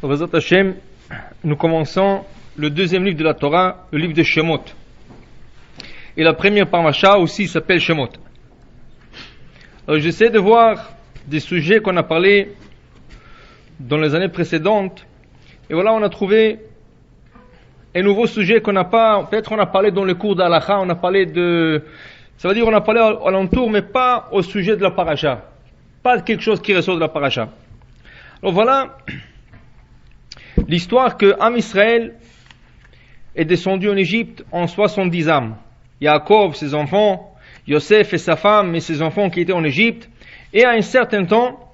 Bezat Hashem, nous commençons le deuxième livre de la Torah, le livre de Shemot. Et la première parasha aussi s'appelle Shemot. Alors j'essaie de voir des sujets qu'on a parlé dans les années précédentes. Et voilà, on a trouvé un nouveau sujet qu'on n'a pas, peut-être on a parlé dans le cours d'Halakha, on a parlé de, ça veut dire on a parlé à l'entour, mais pas au sujet de la parasha. Pas de quelque chose qui ressort de la parasha. Alors voilà l'histoire que Am Israël est descendu en Égypte en 70 âmes. Yaakov, ses enfants, Yosef et sa femme et ses enfants qui étaient en Égypte. Et à un certain temps,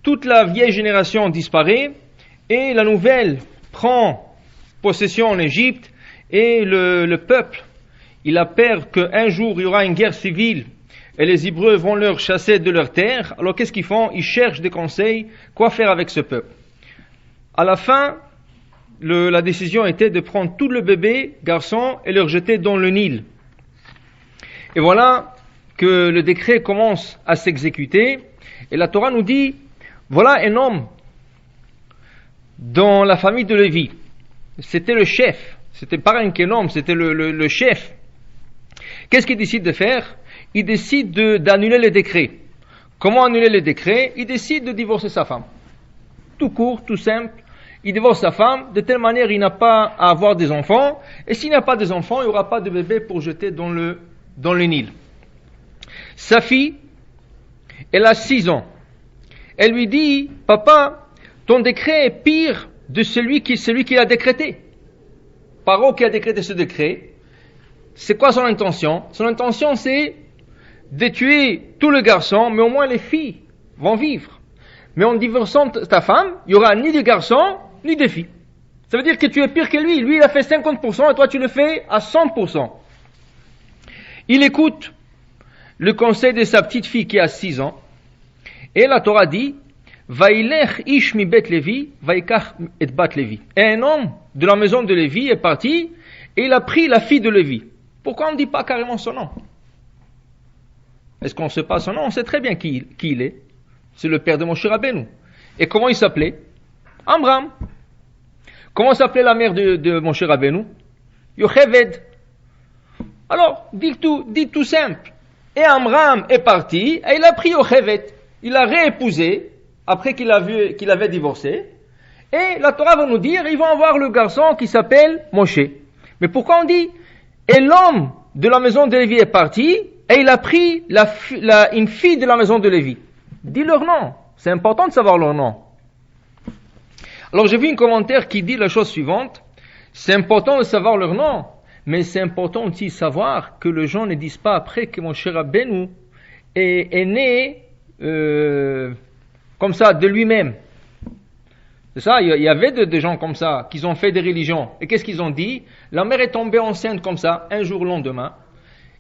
toute la vieille génération disparaît et la nouvelle prend possession en Égypte et le peuple, il a peur qu'un jour il y aura une guerre civile et les Hébreux vont leur chasser de leur terre. Alors qu'est-ce qu'ils font? Ils cherchent des conseils, quoi faire avec ce peuple. À la fin, la décision était de prendre tout le bébé garçon et le jeter dans le Nil. Et voilà que le décret commence à s'exécuter. Et la Torah nous dit, voilà un homme dans la famille de Lévi. C'était le chef. C'était pas un homme, c'était le chef. Qu'est-ce qu'il décide de faire? Il décide d'annuler les décrets. Comment annuler les décrets? Il décide de divorcer sa femme. Tout court, tout simple. Il divorce sa femme, de telle manière il n'a pas à avoir des enfants. Et s'il n'a pas des enfants, il n'y aura pas de bébé pour jeter dans le Nil. Sa fille, elle a 6 ans. Elle lui dit, papa, ton décret est pire de celui qui l'a décrété. Paro qui a décrété ce décret, c'est quoi son intention? Son intention c'est de tuer tout le garçon, mais au moins les filles vont vivre. Mais en divorçant ta femme, il n'y aura ni de garçons, ni de filles. Ça veut dire que tu es pire que lui. Lui, il a fait 50%, et toi, tu le fais à 100%. Il écoute le conseil de sa petite fille qui a 6 ans. Et la Torah dit, Vailech ish mi bet Levi, vaikach et bat Levi. Et un homme de la maison de Lévi est parti, et il a pris la fille de Lévi. Pourquoi on ne dit pas carrément son nom? Est-ce qu'on ne sait pas son nom? On sait très bien qui il est. C'est le père de Moshe Rabbeinu. Et comment il s'appelait? Amram. Comment s'appelait la mère de Moshe Rabbeinu? Yocheved. Alors, dit tout simple. Et Amram est parti, et il a pris Yocheved. Il l'a réépousé, après qu'il avait divorcé. Et la Torah va nous dire, ils vont avoir le garçon qui s'appelle Moshe. Mais pourquoi on dit, et l'homme de la maison de Lévi est parti, et il a pris une fille de la maison de Lévi. Dis leur nom. C'est important de savoir leur nom. Alors j'ai vu un commentaire qui dit la chose suivante. C'est important de savoir leur nom, mais c'est important aussi de savoir que les gens ne disent pas après que Moshe Rabbeinu est né comme ça, de lui-même. C'est ça, il y avait des gens comme ça, qui ont fait des religions. Et qu'est-ce qu'ils ont dit? La mère est tombée enceinte comme ça, un jour le lendemain.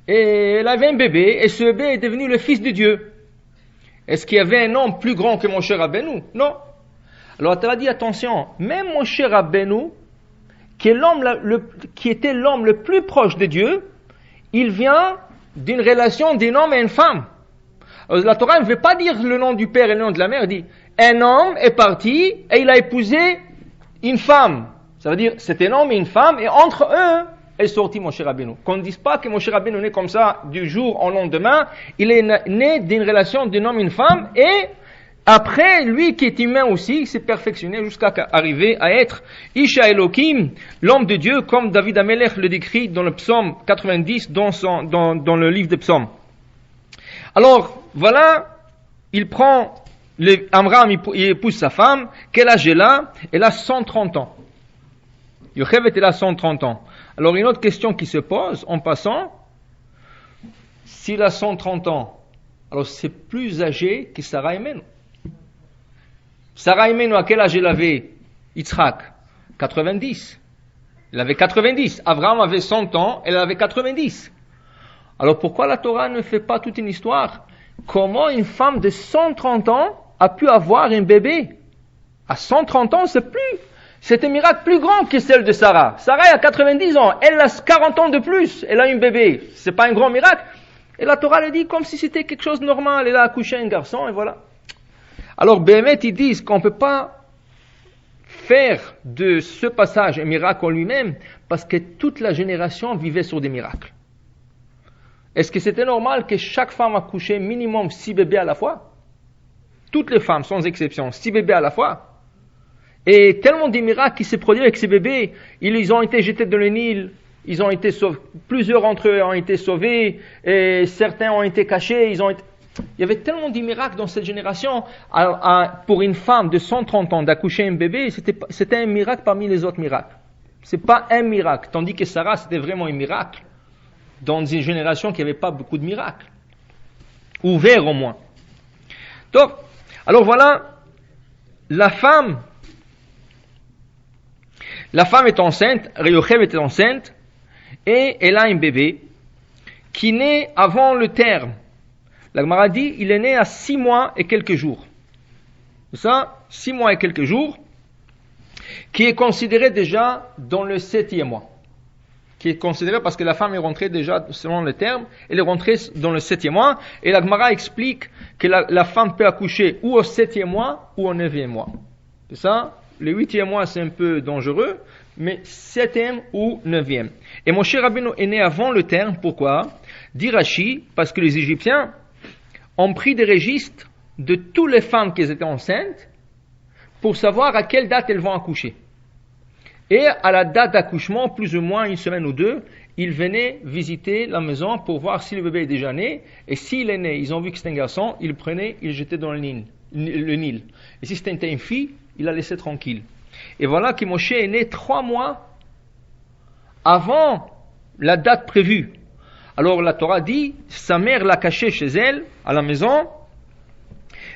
Et elle avait un bébé, et ce bébé est devenu le fils de Dieu. Est-ce qu'il y avait un homme plus grand que Moshe Rabbeinu? Non. Alors, tu as dit, attention, même Moshe Rabbeinu, qui était l'homme le plus proche de Dieu, il vient d'une relation d'un homme et une femme. Alors, la Torah ne veut pas dire le nom du père et le nom de la mère, elle dit, un homme est parti et il a épousé une femme. Ça veut dire, c'est un homme et une femme, et entre eux, est sorti Moshe Rabbeinu. Qu'on ne dise pas que Moshe Rabbeinu est né comme ça du jour au lendemain. Il est né d'une relation d'un homme et une femme, et après, lui qui est humain aussi, il s'est perfectionné jusqu'à arriver à être Isha Elohim, l'homme de Dieu, comme David Amelech le décrit dans le psaume 90, dans le livre des psaumes. Alors, voilà, il prend Amram, il épouse sa femme. Quel âge elle a? Elle a 130 ans. Yocheved, elle a 130 ans. Alors, une autre question qui se pose, en passant, s'il a 130 ans, alors c'est plus âgé que Sarah Imenu. Sarah Imenu, à quel âge elle avait? Yitzhak, 90. Elle avait 90. Abraham avait 100 ans, elle avait 90. Alors, pourquoi la Torah ne fait pas toute une histoire? Comment une femme de 130 ans a pu avoir un bébé? À 130 ans, c'est un miracle plus grand que celle de Sarah. Sarah a 90 ans, elle a 40 ans de plus, elle a un bébé. C'est pas un grand miracle. Et la Torah le dit comme si c'était quelque chose de normal. Elle a accouché un garçon et voilà. Alors, Béhémet, ils disent qu'on ne peut pas faire de ce passage un miracle en lui-même parce que toute la génération vivait sur des miracles. Est-ce que c'était normal que chaque femme accouchait minimum 6 bébés à la fois? Toutes les femmes, sans exception, 6 bébés à la fois. Et tellement de miracles qui s'est produit avec ces bébés, ils ont été jetés dans le Nil, ils ont été sauvés, plusieurs d'entre eux ont été sauvés, et certains ont été cachés, Il y avait tellement de miracles dans cette génération. Pour une femme de 130 ans d'accoucher un bébé, c'était un miracle parmi les autres miracles. C'est pas un miracle, tandis que Sarah, c'était vraiment un miracle dans une génération qui n'avait pas beaucoup de miracles. Ouvert au moins. Donc, alors voilà, la femme est enceinte, Reuel était enceinte, et elle a un bébé qui naît avant le terme. La Gemara dit, il est né à 6 mois et quelques jours. C'est ça, 6 mois et quelques jours, qui est considéré déjà dans le 7e mois. Qui est considéré parce que la femme est rentrée déjà, selon le terme, elle est rentrée dans le 7e mois, et la Gemara explique que la femme peut accoucher ou au 7e mois ou au 9e mois. C'est ça? Le 8e mois, c'est un peu dangereux, mais 7e ou 9e. Et Moshe Rabbeinu est né avant le terme, pourquoi? Dit Rashi, parce que les Égyptiens ont pris des registres de toutes les femmes qui étaient enceintes pour savoir à quelle date elles vont accoucher. Et à la date d'accouchement, plus ou moins une semaine ou deux, ils venaient visiter la maison pour voir si le bébé est déjà né. Et s'il est né, ils ont vu que c'était un garçon, ils le prenaient, ils le jetaient dans le Nil. Et si c'était une fille, ils la laissaient tranquille. Et voilà que Moshe est né 3 mois avant la date prévue. Alors la Torah dit, sa mère l'a caché chez elle, à la maison,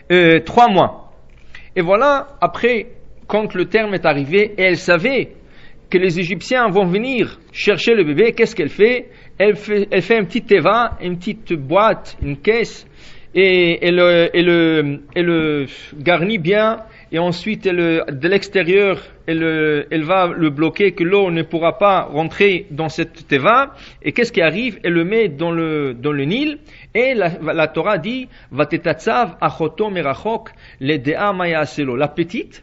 3 mois. Et voilà, après, quand le terme est arrivé, et elle savait que les Égyptiens vont venir chercher le bébé, qu'est-ce qu'elle fait? Elle fait un petit teva, une petite boîte, une caisse, et elle le garnit bien, et ensuite de l'extérieur, elle va le bloquer, que l'eau ne pourra pas rentrer dans cette teva. Et qu'est-ce qui arrive? Elle le met dans le Nil, et la Torah dit, Vatetatsav achoto merachok ledea maya aselo. La petite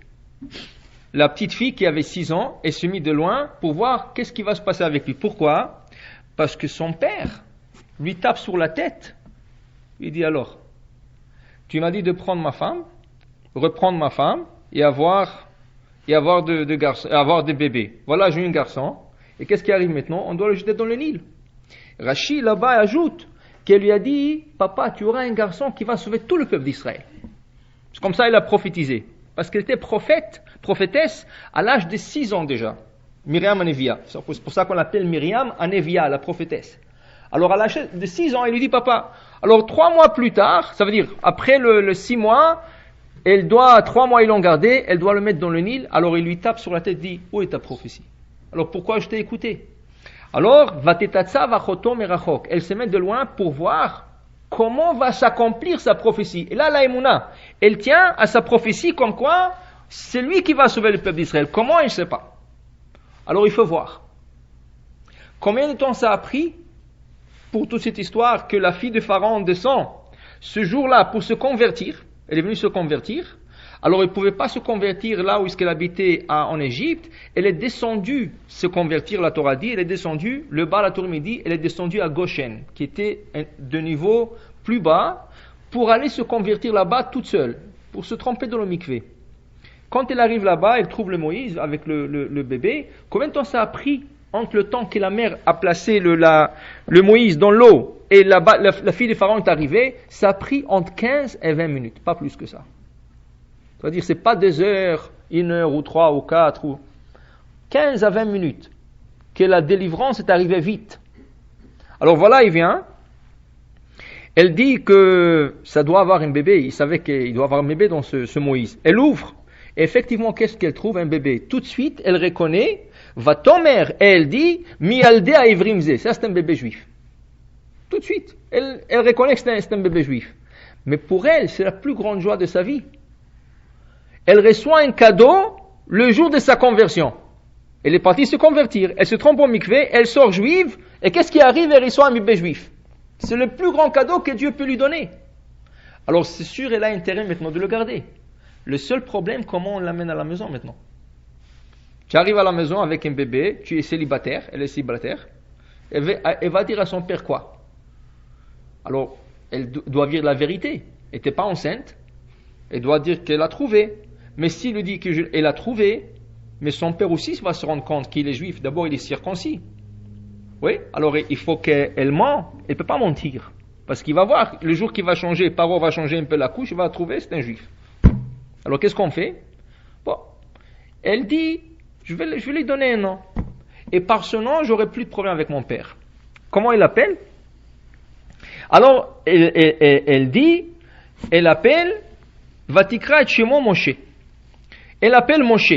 fille qui avait 6 ans, elle se mit de loin pour voir qu'est-ce qui va se passer avec lui. Pourquoi? Parce que son père lui tape sur la tête. Il dit alors, tu m'as dit de prendre ma femme, reprendre ma femme et avoir des bébés. Voilà, j'ai un garçon. Et qu'est-ce qui arrive maintenant? On doit le jeter dans le Nil. Rashi là-bas ajoute qu'elle lui a dit, papa, tu auras un garçon qui va sauver tout le peuple d'Israël. C'est comme ça elle a prophétisé. Parce qu'elle était prophétesse à l'âge de 6 ans déjà. Myriam Anevia. C'est pour ça qu'on l'appelle Myriam Anevia, la prophétesse. Alors à l'âge de 6 ans, elle lui dit, papa, alors 3 mois plus tard, ça veut dire après le 6 mois, 3 mois ils l'ont gardé, elle doit le mettre dans le Nil. Alors il lui tape sur la tête, dit, où est ta prophétie? Alors pourquoi je t'ai écouté? Alors, Vatetatsa vachoto merachok. Elle se met de loin pour voir comment va s'accomplir sa prophétie. Et là, la Emouna, elle tient à sa prophétie comme quoi c'est lui qui va sauver le peuple d'Israël. Comment, elle ne sait pas. Alors il faut voir. Combien de temps ça a pris pour toute cette histoire que la fille de Pharaon descend ce jour-là pour se convertir? Elle est venue se convertir. Alors elle ne pouvait pas se convertir là où est-ce qu'elle habitait en Égypte. Elle est descendue se convertir, la Torah dit. Elle est descendue, le bas, la Torah dit, elle est descendue à Goshen, qui était de niveau plus bas, pour aller se convertir là-bas toute seule, pour se tremper dans le mikvé. Quand elle arrive là-bas, elle trouve le Moïse avec le bébé. Combien de temps ça a pris entre le temps que la mère a placé le Moïse dans l'eau et la fille de Pharaon est arrivée? Ça a pris entre 15 et 20 minutes, pas plus que ça. C'est-à-dire, c'est pas 2 heures, 1 heure ou 3 ou 4 ou 15 à 20 minutes que la délivrance est arrivée vite. Alors voilà, il vient. Elle dit que ça doit avoir un bébé. Il savait qu'il doit avoir un bébé dans ce Moïse. Elle ouvre. Et effectivement, qu'est-ce qu'elle trouve? Un bébé. Tout de suite, elle reconnaît, va ton mère. Et elle dit, mialde a ivrimze. Ça, c'est un bébé juif. Tout de suite. Elle reconnaît que c'est un bébé juif. Mais pour elle, c'est la plus grande joie de sa vie. Elle reçoit un cadeau le jour de sa conversion. Elle est partie se convertir. Elle se trompe au mikvé, elle sort juive, et qu'est-ce qui arrive? Elle reçoit un bébé juif. C'est le plus grand cadeau que Dieu peut lui donner. Alors c'est sûr, elle a intérêt maintenant de le garder. Le seul problème, comment on l'amène à la maison maintenant? Tu arrives à la maison avec un bébé, tu es célibataire, elle est célibataire, elle va dire à son père quoi? Alors, elle doit dire la vérité. Elle n'était pas enceinte, elle doit dire qu'elle a trouvé. Mais s'il lui dit qu'elle a trouvé, mais son père aussi va se rendre compte qu'il est juif, d'abord il est circoncis. Oui, alors il faut qu'elle ment, elle ne peut pas mentir. Parce qu'il va voir, le jour qu'il va changer, Paro va changer un peu la couche, il va trouver, c'est un juif. Alors qu'est-ce qu'on fait? Bon, elle dit, je vais lui donner un nom. Et par ce nom, j'aurai plus de problème avec mon père. Comment il l'appelle? Alors, elle dit, elle appelle, Vatikra et Shemo Moshe. Elle appelle Moshe.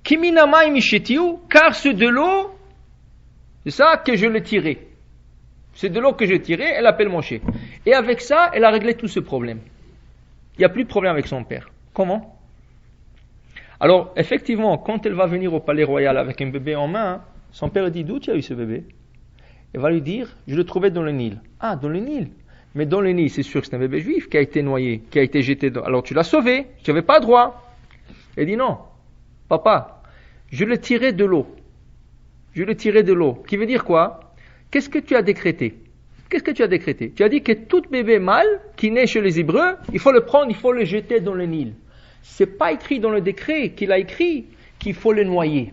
Kiminamai Mishetiu, car c'est de l'eau, c'est ça que je l'ai tiré. C'est de l'eau que j'ai tiré, elle appelle Moshe. Et avec ça, elle a réglé tout ce problème. Il n'y a plus de problème avec son père. Comment? Alors, effectivement, quand elle va venir au palais royal avec un bébé en main, son père dit, d'où tu as eu ce bébé? Elle va lui dire, je le trouvais dans le Nil. Ah, dans le Nil? Mais dans le Nil, c'est sûr que c'est un bébé juif qui a été noyé, qui a été jeté dans... Alors tu l'as sauvé, tu n'avais pas droit. Elle dit non, papa, je le tirais de l'eau. Je le tirais de l'eau. Qui veut dire quoi? Qu'est-ce que tu as décrété? Qu'est-ce que tu as décrété? Tu as dit que tout bébé mâle qui naît chez les Hébreux, il faut le prendre, il faut le jeter dans le Nil. C'est pas écrit dans le décret qu'il a écrit qu'il faut le noyer.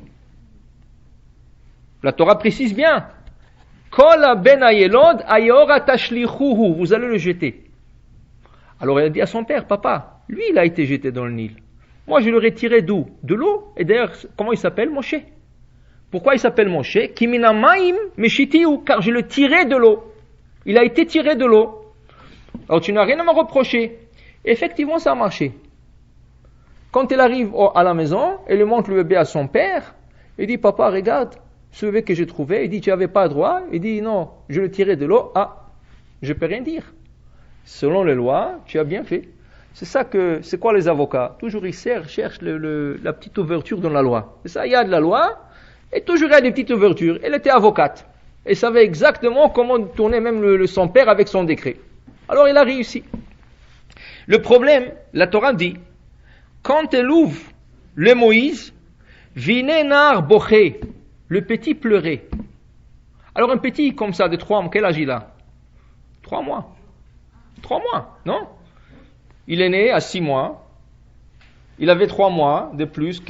La Torah précise bien. Kol ben ayelod ayora tashlichuhu, vous allez le jeter. Alors elle a dit à son père, papa, lui il a été jeté dans le Nil. Moi je l'aurais tiré d'où? De l'eau. Et d'ailleurs, comment il s'appelle? Moshe. Pourquoi il s'appelle Moshe? Kimina maim meshitiu, car je le tirais de l'eau. Il a été tiré de l'eau. Alors tu n'as rien à me reprocher. Effectivement, ça a marché. Quand elle arrive à la maison, elle lui montre le bébé à son père. Il dit, papa, regarde, ce bébé que j'ai trouvé. Il dit, tu n'avais pas droit. Il dit, non, je le tirais de l'eau. Ah, je ne peux rien dire. Selon les lois, tu as bien fait. C'est quoi les avocats? Toujours ils cherchent la petite ouverture dans la loi. C'est ça, il y a de la loi, et toujours il y a des petites ouvertures. Elle était avocate. Elle savait exactement comment tourner même son père avec son décret. Alors il a réussi. Le problème, la Torah dit, quand elle ouvre le Moïse, Vine nar boché, le petit pleurait. Alors un petit comme ça de 3 mois, quel âge il a? 3 mois. 3 mois, non? Il est né à 6 mois. Il avait 3 mois de plus,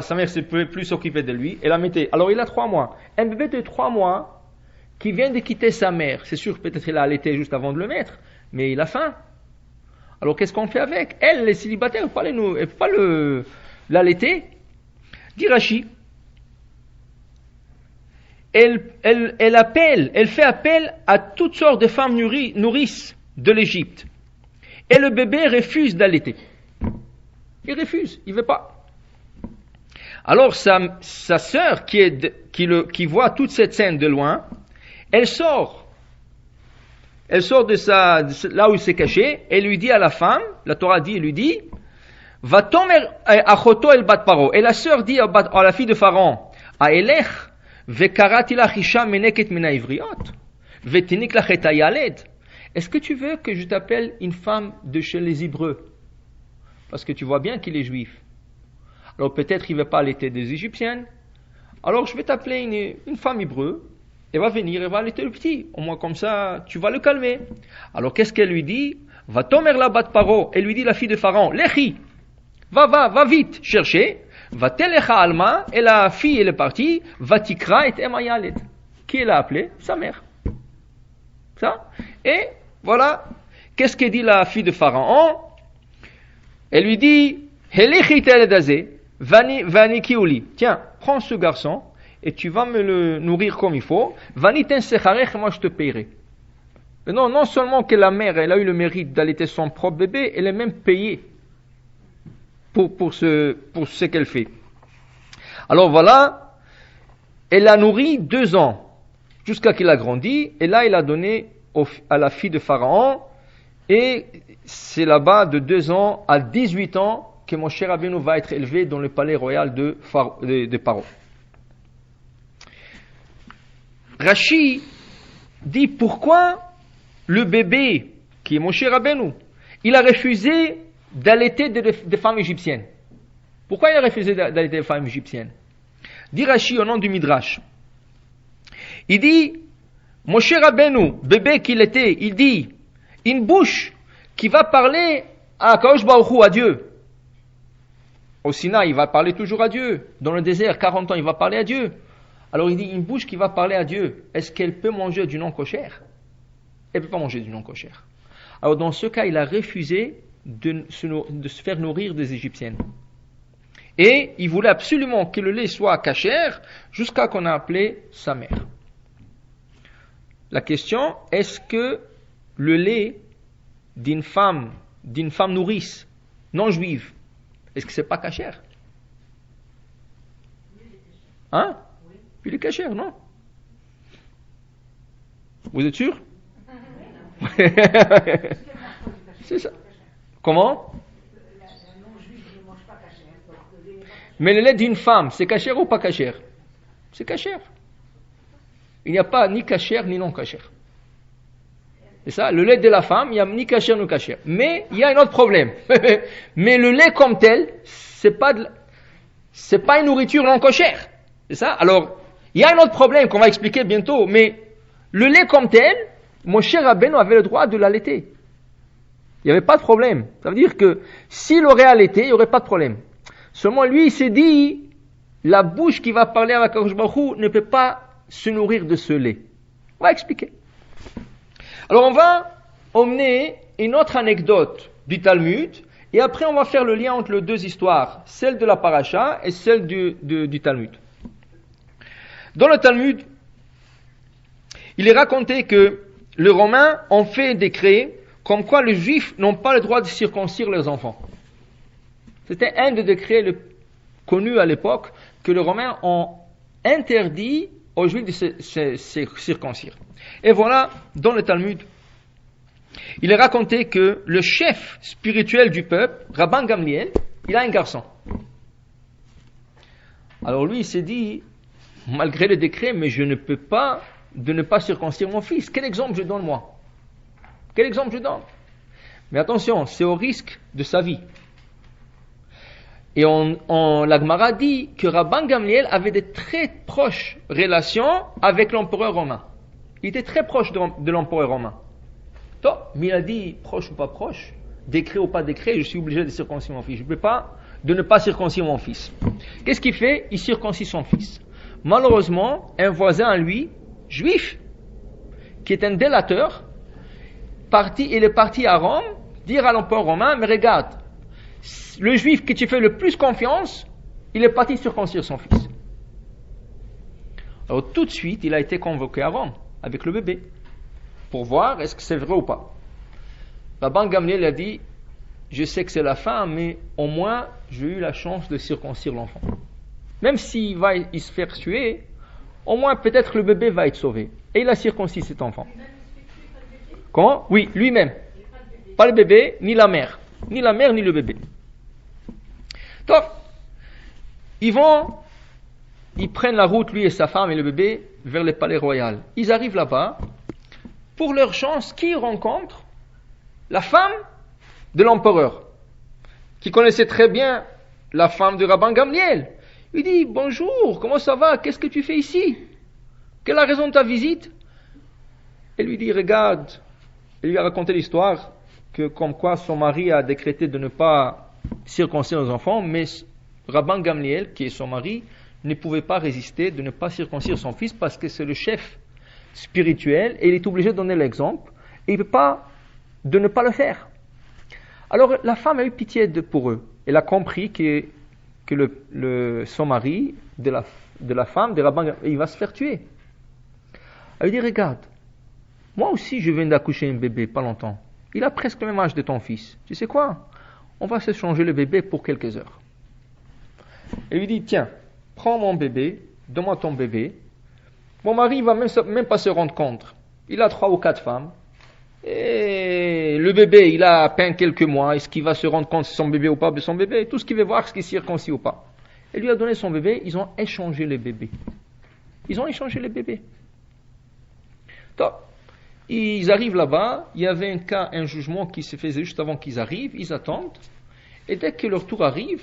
sa mère ne pouvait plus s'occuper de lui. Elle a metté. Alors il a 3 mois. Un bébé de 3 mois qui vient de quitter sa mère. C'est sûr, peut-être il a allaité juste avant de le mettre, mais il a faim. Alors qu'est-ce qu'on fait avec? Elle, les célibataires, elle ne peut pas l'allaiter. Dit Rashi. Elle fait appel à toutes sortes de femmes nourrices de l'Égypte. Et le bébé refuse d'allaiter. Il refuse, il ne veut pas. Alors sa sœur qui voit toute cette scène de loin, elle sort de là où il s'est caché, et lui dit à la femme, la Torah dit, elle lui dit, va tomer achoto el bat paro. Et la sœur dit à la fille de Pharaon, a elech vekarati la isha meneket mina ivriot, vetinik la cheta yaled. Est-ce que tu veux que je t'appelle une femme de chez les Hébreux? Parce que tu vois bien qu'il est juif. Alors peut-être il ne veut pas allaiter des Égyptiennes. Alors je vais t'appeler une femme hébreu. Elle va venir, elle va allaiter le petit. Au moins comme ça, tu vas le calmer. Alors qu'est-ce qu'elle lui dit? Va tomer la bat paro. Elle lui dit, la fille de Pharaon, Lechi, va vite chercher. Va telecha alma. Et la fille, elle est partie. Va tikra et emayalet. Qui elle a appelé? Sa mère. Ça. Et voilà. Qu'est-ce qu'elle dit la fille de Pharaon? Elle lui dit, Helichi teledazé, vani kiuli. Tiens, prends ce garçon et tu vas me le nourrir comme il faut. Vani tensecharech, moi je te paierai. Mais non seulement que la mère, elle a eu le mérite d'allaiter son propre bébé, elle est même payée pour ce qu'elle fait. Alors voilà, elle l'a nourri 2 ans, jusqu'à qu'il a grandi, et là il a donné à la fille de Pharaon, et c'est là-bas de 2 ans à 18 ans que Moshe Rabbeinu va être élevé dans le palais royal de Paro. Rashi dit pourquoi le bébé qui est Moshe Rabbeinu, il a refusé d'allaiter des femmes égyptiennes. Pourquoi il a refusé d'allaiter des femmes égyptiennes? Dit Rashi au nom du Midrash. Il dit, Moshe Rabbeinu, bébé qu'il était, il dit, une bouche qui va parler à Kadosh Baruch Hu, à Dieu. Au Sinaï, il va parler toujours à Dieu. Dans le désert, 40 ans, il va parler à Dieu. Alors il dit, une bouche qui va parler à Dieu, est-ce qu'elle peut manger du non-kosher? Elle ne peut pas manger du non-kosher. Alors dans ce cas, il a refusé de se faire nourrir des Égyptiennes. Et il voulait absolument que le lait soit kasher jusqu'à qu'on a appelé sa mère. La question, est-ce que le lait d'une femme nourrice, non juive, est-ce que c'est pas kasher? Hein? Il est kasher, non? Vous êtes sûr? C'est ça. Comment? Mais le lait d'une femme, c'est kasher ou pas kasher? C'est kasher. Il n'y a pas ni kasher ni non kasher. C'est ça, le lait de la femme, il n'y a ni kasher ni kasher. Mais il y a un autre problème. Mais le lait comme tel, c'est pas une nourriture non kosher. C'est ça? Alors, il y a un autre problème qu'on va expliquer bientôt, mais le lait comme tel, Moshe Rabbeinu avait le droit de l'allaiter. Il n'y avait pas de problème. Ça veut dire que s'il aurait allaité, il n'y aurait pas de problème. Seulement lui, il s'est dit, la bouche qui va parler avec Kadosh Baruch Hu ne peut pas se nourrir de ce lait. On va expliquer. Alors on va emmener une autre anecdote du Talmud, et après on va faire le lien entre les deux histoires, celle de la paracha et celle du Talmud. Dans le Talmud, il est raconté que les Romains ont fait un décret comme quoi les Juifs n'ont pas le droit de circoncire leurs enfants. C'était un des décrets connus à l'époque que les Romains ont interdit aux Juifs de se circoncire. Et voilà, dans le Talmud, il est raconté que le chef spirituel du peuple, Rabban Gamliel, il a un garçon. Alors lui, il s'est dit, malgré le décret, mais je ne peux pas de ne pas circoncire mon fils. Quel exemple je donne moi? Quel exemple je donne? Mais attention, c'est au risque de sa vie. Et la Gemara dit que Rabban Gamliel avait de très proches relations avec l'empereur romain. Il était très proche de l'empereur romain. Mais il a dit, proche ou pas proche, décret ou pas décret, je suis obligé de circoncire mon fils. Je ne peux pas de ne pas circoncire mon fils. Qu'est-ce qu'il fait? Il circoncit son fils. Malheureusement, un voisin à lui, juif, qui est un délateur, il est parti à Rome, dire à l'empereur romain, mais regarde, le juif que tu fais le plus confiance, il est parti circoncire son fils. Alors tout de suite, il a été convoqué à Rome, avec le bébé, pour voir est-ce que c'est vrai ou pas. Rabban Gamliel a dit, je sais que c'est la fin, mais au moins, j'ai eu la chance de circoncire l'enfant. Même s'il va se faire tuer, au moins peut-être le bébé va être sauvé. Et il a circoncis cet enfant. Comment? Oui, lui-même. Pas le bébé, ni la mère. Ni la mère, ni le bébé. Donc, ils prennent la route, lui et sa femme et le bébé, vers le palais royal. Ils arrivent là-bas. Pour leur chance, qui ils rencontrent? La femme de l'empereur, qui connaissait très bien la femme de Rabban Gamliel. Il dit, bonjour, comment ça va? Qu'est-ce que tu fais ici? Quelle est la raison de ta visite? Elle lui dit, regarde, elle lui a raconté l'histoire, que comme quoi son mari a décrété de ne pas circoncire les enfants, mais Rabban Gamliel, qui est son mari, ne pouvait pas résister de ne pas circoncire son fils parce que c'est le chef spirituel et il est obligé de donner l'exemple et il ne peut pas de ne pas le faire. Alors la femme a eu pitié pour eux. Elle a compris que son mari de la femme de Rabban Gamliel, il va se faire tuer. Elle lui dit, regarde, moi aussi je viens d'accoucher un bébé pas longtemps. Il a presque le même âge de ton fils. Tu sais quoi? On va s'échanger le bébé pour quelques heures. Elle lui dit, tiens, prends mon bébé, donne-moi ton bébé. Mon mari ne va même pas se rendre compte. Il a 3 ou 4 femmes. Et le bébé, il a à peine quelques mois. Est-ce qu'il va se rendre compte si c'est son bébé ou pas de son bébé? Tout ce qu'il veut voir, c'est qu'il est circoncis ou pas. Elle lui a donné son bébé, ils ont échangé les bébés. Ils ont échangé les bébés. Donc, ils arrivent là-bas, il y avait un jugement qui se faisait juste avant qu'ils arrivent, ils attendent. Et dès que leur tour arrive,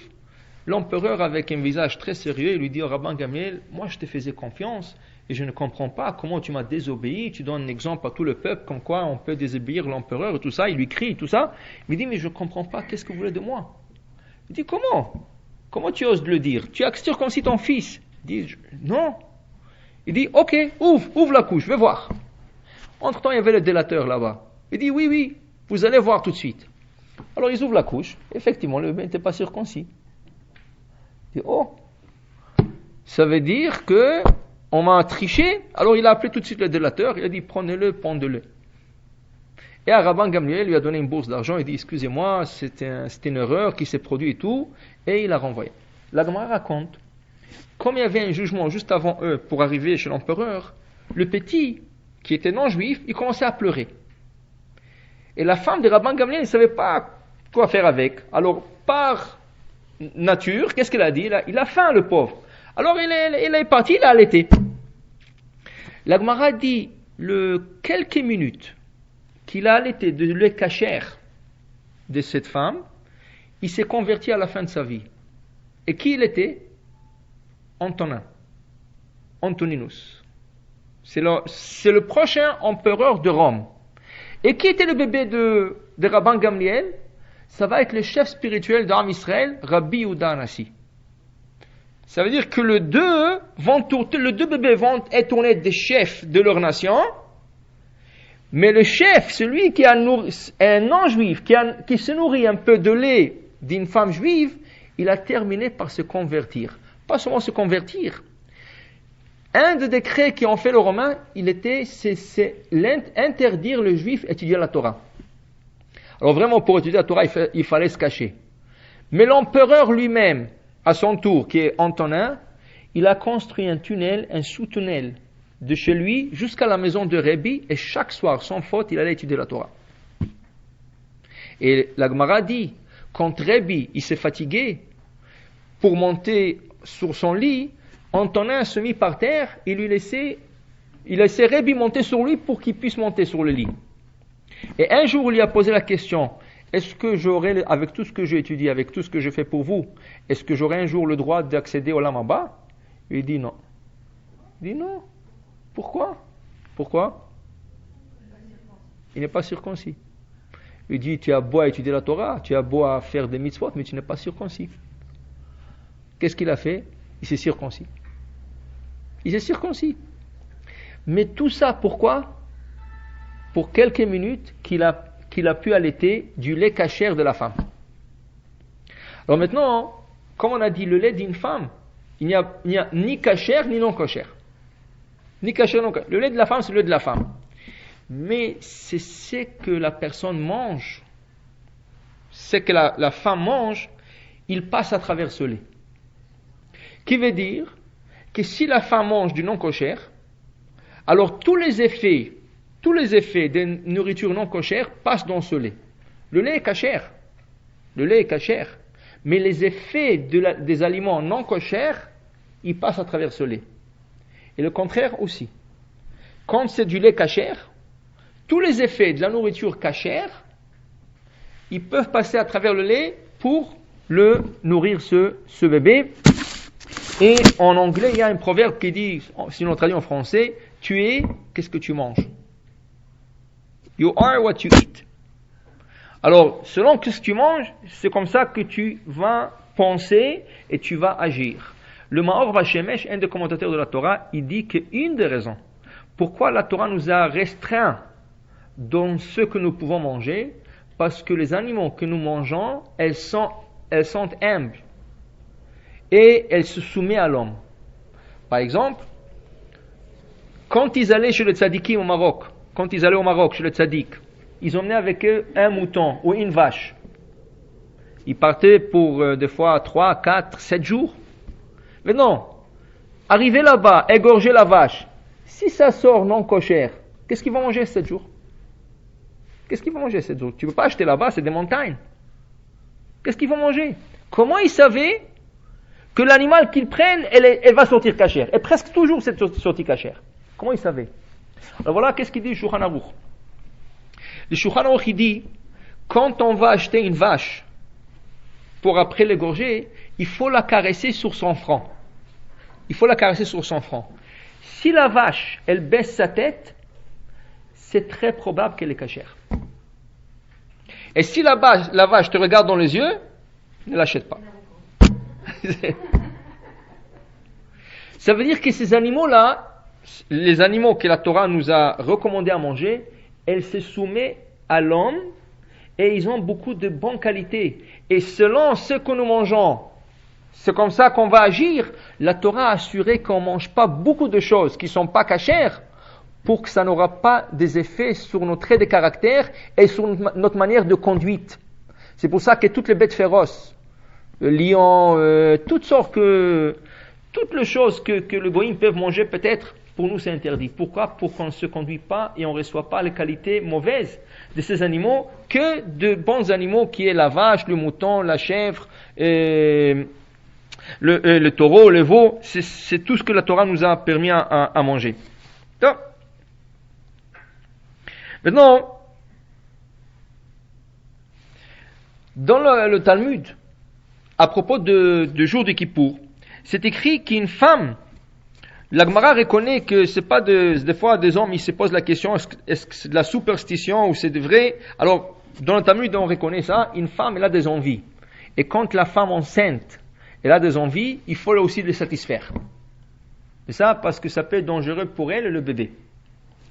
L'empereur, avec un visage très sérieux, lui dit au rabbin Gamliel, moi je te faisais confiance et je ne comprends pas comment tu m'as désobéi, tu donnes un exemple à tout le peuple comme quoi on peut désobéir l'empereur et tout ça, il lui crie tout ça. Il me dit, mais je ne comprends pas, qu'est-ce que vous voulez de moi? Il dit, comment tu oses le dire? Tu as circoncis ton fils. Il dit, non. Il dit, ok, ouvre la couche, je vais voir. Entre-temps, il y avait le délateur là-bas. Il dit, oui, vous allez voir tout de suite. Alors ils ouvrent la couche, effectivement le bébé n'était pas circoncis. Il dit, oh, ça veut dire que on m'a triché. Alors il a appelé tout de suite le délateur, il a dit, prenez-le, pendez-le. Et Rabban Gamliel lui a donné une bourse d'argent, il dit, excusez-moi, c'était une erreur qui s'est produite et tout, et il l'a renvoyé. La Gemara raconte, comme il y avait un jugement juste avant eux pour arriver chez l'empereur, le petit, qui était non-juif, il commençait à pleurer. Et la femme de Rabban Gamliel ne savait pas quoi faire avec. Alors, par nature, qu'est-ce qu'elle a dit? Il a faim, le pauvre. Alors, il est parti, il a allaité. La Gemara dit, quelques minutes qu'il a allaité de lait cachère de cette femme, il s'est converti à la fin de sa vie. Et qui il était? Antoninus. C'est le prochain empereur de Rome. Et qui était le bébé de Rabban Gamliel? Ça va être le chef spirituel d'Am Israël, Rabbi Yehuda Hanassi. Ça veut dire que les deux bébés vont être tournés des chefs de leur nation, mais le chef, celui qui a un non-juif, qui se nourrit un peu de lait d'une femme juive, il a terminé par se convertir. Pas seulement se convertir. Un des décrets qui ont fait les Romains, c'est interdire le juif étudier la Torah. Alors vraiment, pour étudier la Torah, il fallait se cacher. Mais l'empereur lui-même, à son tour, qui est Antonin, il a construit un sous-tunnel, de chez lui jusqu'à la maison de Rabbi, et chaque soir, sans faute, il allait étudier la Torah. Et la Gemara dit, quand Rabbi, il s'est fatigué, pour monter sur son lit, Antonin se mit par terre, il laissait Rabbi monter sur lui pour qu'il puisse monter sur le lit. Et un jour, il lui a posé la question, est-ce que j'aurai, avec tout ce que j'ai étudié, avec tout ce que j'ai fait pour vous, est-ce que j'aurai un jour le droit d'accéder au Lamaba? Il dit non. Il dit non. Pourquoi? Il n'est pas circoncis. Il dit, tu as beau à étudier la Torah, tu as beau à faire des mitzvot, mais tu n'es pas circoncis. Qu'est-ce qu'il a fait? Il s'est circoncis. Mais tout ça, pourquoi? Pour quelques minutes qu'il a pu allaiter du lait cachère de la femme. Alors maintenant, comme on a dit, le lait d'une femme, il n'y a ni cachère ni non cachère. Ni cachère, non cachère. Le lait de la femme, c'est le lait de la femme. Mais c'est ce que la personne mange, ce que la femme mange, il passe à travers ce lait. Qui veut dire que si la femme mange du non cachère, alors tous les effets de nourriture non cachère passent dans ce lait. Le lait est cachère. Mais les effets des aliments non cachères, ils passent à travers ce lait. Et le contraire aussi. Quand c'est du lait cachère, tous les effets de la nourriture cachère, ils peuvent passer à travers le lait pour le nourrir ce bébé. Et en anglais, il y a un proverbe qui dit, si on traduit en français, tu es, qu'est-ce que tu manges? You are what you eat. Alors, selon ce que tu manges, c'est comme ça que tu vas penser et tu vas agir. Le Maor Vashemesh, un des commentateurs de la Torah, il dit qu'une des raisons pourquoi la Torah nous a restreints dans ce que nous pouvons manger, parce que les animaux que nous mangeons, elles sont humbles et elles se soumettent à l'homme. Par exemple, quand ils allaient chez le tzadikim au Maroc, chez le tzadik, ils emmenaient avec eux un mouton ou une vache. Ils partaient pour des fois 3, 4, 7 jours. Mais non, arriver là-bas, égorger la vache, si ça sort non cochère, qu'est-ce qu'ils vont manger 7 jours? Tu ne peux pas acheter là-bas, c'est des montagnes. Qu'est-ce qu'ils vont manger? Comment ils savaient que l'animal qu'ils prennent, elle va sortir cachère? Et presque toujours cette sortie cachère. Comment ils savaient? Alors voilà, qu'est-ce qu'il dit le Shulchan Aruch? Le Shulchan Aruch, il dit, quand on va acheter une vache pour après l'égorger, il faut la caresser sur son front. Il faut la caresser sur son front. Si la vache, elle baisse sa tête, c'est très probable qu'elle est cachère. Et si la vache te regarde dans les yeux, ne l'achète pas. Ça veut dire que ces animaux-là, les animaux que la Torah nous a recommandé à manger, elles se soumettent à l'homme et ils ont beaucoup de bonnes qualités. Et selon ce que nous mangeons, c'est comme ça qu'on va agir. La Torah a assuré qu'on ne mange pas beaucoup de choses qui ne sont pas cachères pour que ça n'aura pas des effets sur nos traits de caractère et sur notre manière de conduite. C'est pour ça que toutes les bêtes féroces, le lion, toutes les choses que le goïm peuvent manger peut-être, pour nous c'est interdit. Pourquoi? Pour qu'on ne se conduise pas et on ne reçoit pas les qualités mauvaises de ces animaux que de bons animaux qui est la vache, le mouton, la chèvre, le taureau, le veau. C'est tout ce que la Torah nous a permis à manger. Donc, maintenant, dans le Talmud, à propos du jour de Kippour, c'est écrit qu'une femme, la Gemara reconnaît que c'est pas des fois des hommes, ils se posent la question, est-ce que c'est de la superstition ou c'est de vrai? Alors, dans le Talmud, on reconnaît ça, une femme, elle a des envies. Et quand la femme enceinte, elle a des envies, il faut aussi les satisfaire. Et ça, parce que ça peut être dangereux pour elle et le bébé.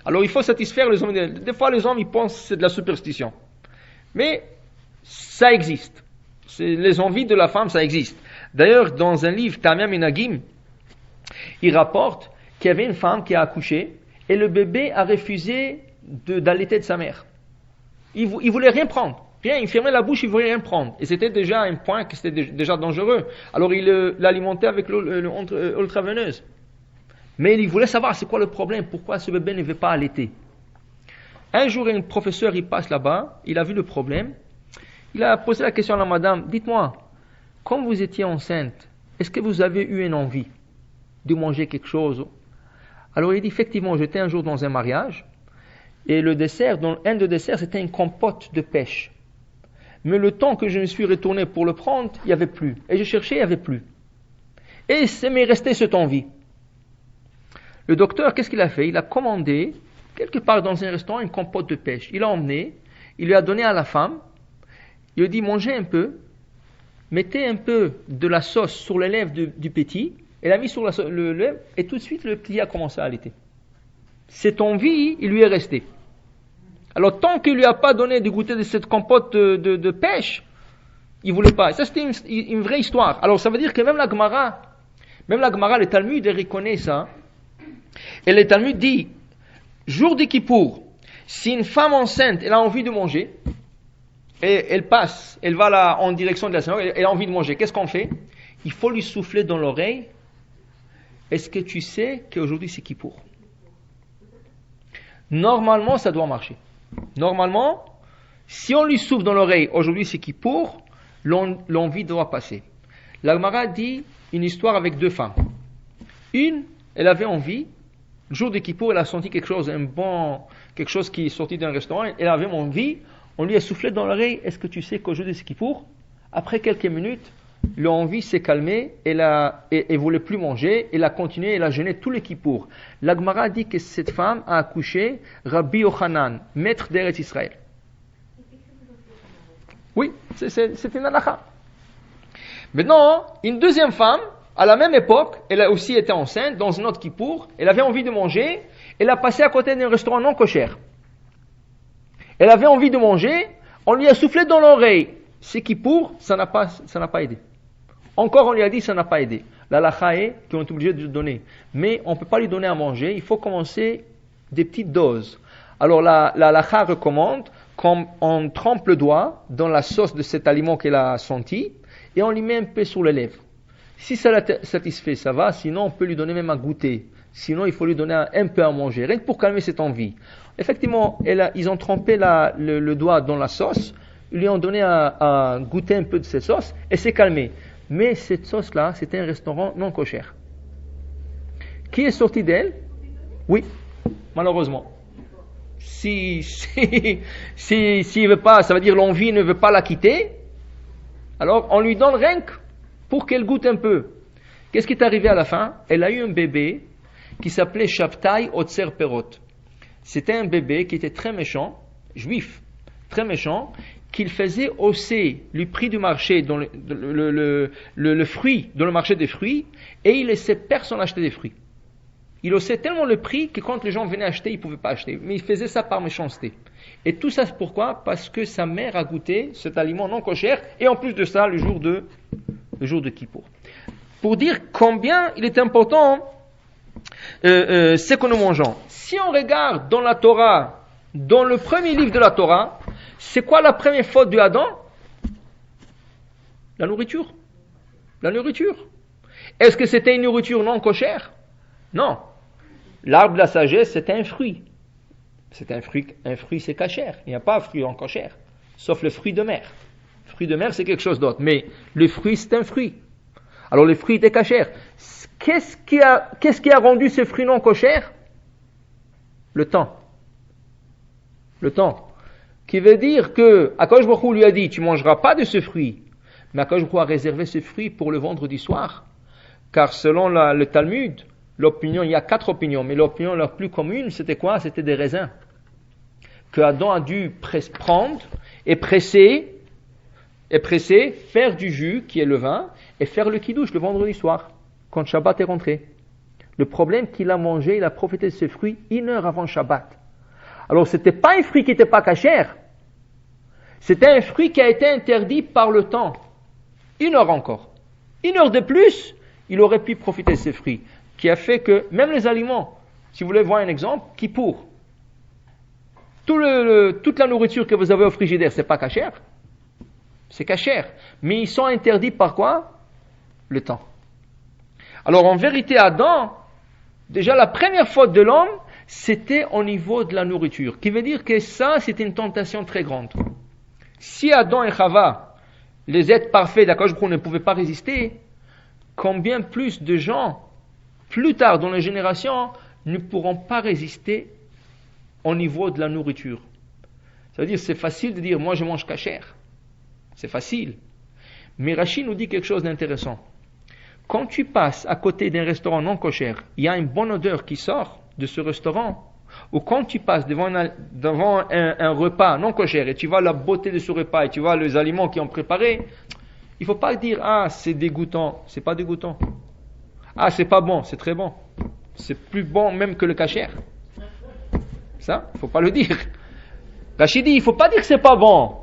Alors, il faut satisfaire les hommes. Des fois, les hommes, ils pensent que c'est de la superstition. Mais, ça existe. Les envies de la femme, ça existe. D'ailleurs, dans un livre, Tamia Menagim, il rapporte qu'il y avait une femme qui a accouché et le bébé a refusé d'allaiter de sa mère. Il voulait rien prendre. Rien, il fermait la bouche, il voulait rien prendre. Et c'était déjà un point que c'était déjà dangereux. Alors il l'alimentait avec l'eau ultraveineuse. Mais il voulait savoir c'est quoi le problème, pourquoi ce bébé ne veut pas allaiter. Un jour, un professeur, il passe là-bas, il a vu le problème. Il a posé la question à la madame, dites-moi, quand vous étiez enceinte, est-ce que vous avez eu une envie de manger quelque chose? Alors il dit, effectivement, j'étais un jour dans un mariage, et le dessert, un des desserts, c'était une compote de pêche. Mais le temps que je me suis retourné pour le prendre, il n'y avait plus. Et je cherchais, il n'y avait plus. Et c'est m'est resté cette envie. Le docteur, qu'est-ce qu'il a fait? Il a commandé, quelque part dans un restaurant, une compote de pêche. Il l'a emmené, il lui a donné à la femme, il lui a dit, mangez un peu, mettez un peu de la sauce sur les lèvres du petit, elle a mis sur le lèvre, et tout de suite, le petit a commencé à allaiter. Cette envie, il lui est resté. Alors, tant qu'il lui a pas donné de goûter de cette compote de pêche, il voulait pas. Et ça, c'était une vraie histoire. Alors, ça veut dire que même la Gemara, le Talmud, elle reconnaît ça. Et le Talmud dit, jour de Kippour, si une femme enceinte, elle a envie de manger, et elle passe, elle va là en direction de la synagogue, elle a envie de manger, qu'est-ce qu'on fait? Il faut lui souffler dans l'oreille, est-ce que tu sais qu'aujourd'hui c'est Kippour? Normalement, ça doit marcher. Normalement, si on lui souffle dans l'oreille, aujourd'hui c'est Kippour, l'envie doit passer. La Gemara dit une histoire avec deux femmes. Une, elle avait envie, le jour de Kippour, elle a senti quelque chose qui est sorti d'un restaurant, elle avait envie, on lui a soufflé dans l'oreille, est-ce que tu sais qu'aujourd'hui c'est Kippour? Après quelques minutes, l'envie s'est calmée, elle voulait plus manger, elle a continué, elle a jeûné tous les Kippour. La Gemara dit que cette femme a accouché Rabbi Yochanan, maître d'Eretz Israël. Oui, c'est une halakha. Maintenant, une deuxième femme, à la même époque, elle a aussi été enceinte, dans un autre Kippour, elle avait envie de manger, elle a passé à côté d'un restaurant non kosher. Elle avait envie de manger, on lui a soufflé dans l'oreille. C'est Kippour, ça n'a pas aidé. Encore on lui a dit ça n'a pas aidé. La halakha est qu'on est obligé de lui donner. Mais on ne peut pas lui donner à manger, il faut commencer des petites doses. Alors la halakha recommande qu'on trempe le doigt dans la sauce de cet aliment qu'elle a senti et on lui met un peu sur les lèvres. Si ça la satisfait, ça va, sinon on peut lui donner même à goûter. Sinon il faut lui donner un peu à manger, rien que pour calmer cette envie. Effectivement, ils ont trempé le doigt dans la sauce, ils lui ont donné à goûter un peu de cette sauce et c'est calmé. Mais cette sauce-là, c'était un restaurant non kosher. Qui est sorti d'elle? Oui, malheureusement. Si veut pas, ça veut dire l'envie ne veut pas la quitter, alors on lui donne rien que pour qu'elle goûte un peu. Qu'est-ce qui est arrivé à la fin? Elle a eu un bébé qui s'appelait Shabtai Otzer Perot. C'était un bébé qui était très méchant, juif, très méchant, qu'il faisait hausser le prix du marché, dans le fruit, dans le marché des fruits, et il laissait personne acheter des fruits. Il haussait tellement le prix que quand les gens venaient acheter, ils ne pouvaient pas acheter. Mais il faisait ça par méchanceté. Et tout ça, c'est pourquoi? Parce que sa mère a goûté cet aliment non kosher, et en plus de ça, le jour de Kippour. Pour dire combien il est important ce que nous mangeons. Si on regarde dans la Torah, dans le premier livre de la Torah, c'est quoi la première faute de Adam? La nourriture. La nourriture. Est-ce que c'était une nourriture non kosher? Non. L'arbre de la sagesse, c'était un fruit. C'est un fruit c'est kasher. Il n'y a pas de fruit en kasher. Sauf le fruit de mer. Le fruit de mer, c'est quelque chose d'autre. Mais le fruit, c'est un fruit. Alors le fruit était kasher. Qu'est-ce qui a rendu ce fruit non kosher? Le temps. Le temps. Qui veut dire que Akadosh Baruch Hu lui a dit, tu ne mangeras pas de ce fruit. Mais Akadosh Baruch Hu a réservé ce fruit pour le vendredi soir. Car selon le Talmud, l'opinion, il y a 4 opinions, mais l'opinion la plus commune, c'était quoi? C'était des raisins. Que Adam a dû prendre et presser, faire du jus, qui est le vin, et faire le kiddush le vendredi soir, quand Shabbat est rentré. Le problème qu'il a mangé, il a profité de ce fruit 1 heure avant Shabbat. Alors, c'était pas un fruit qui n'était pas cachère. C'était un fruit qui a été interdit par le temps. 1 heure encore. 1 heure de plus, il aurait pu profiter de ce fruit. Qui a fait que, même les aliments, si vous voulez voir un exemple, Kippour. Toute la nourriture que vous avez au frigidaire, c'est pas cachère. C'est cachère. Mais ils sont interdits par quoi? Le temps. Alors, en vérité, Adam, déjà la première faute de l'homme, c'était au niveau de la nourriture. Qui veut dire que ça, c'était une tentation très grande. Si Adam et Chava, les êtres parfaits d'Akadosh Baruch Hu, ne pouvaient pas résister, combien plus de gens, plus tard dans les générations, ne pourront pas résister au niveau de la nourriture. Ça veut dire, c'est facile de dire, moi je mange cachère. C'est facile. Mais Rashi nous dit quelque chose d'intéressant. Quand tu passes à côté d'un restaurant non kosher, il y a une bonne odeur qui sort de ce restaurant. Ou quand tu passes devant un repas non kosher et tu vois la beauté de ce repas et tu vois les aliments qui ont préparé, il ne faut pas dire, ah, c'est dégoûtant. C'est pas dégoûtant. Ah, c'est pas bon, c'est très bon. C'est plus bon même que le kasher. Ça, il ne faut pas le dire. Rachid dit, il ne faut pas dire que c'est pas bon.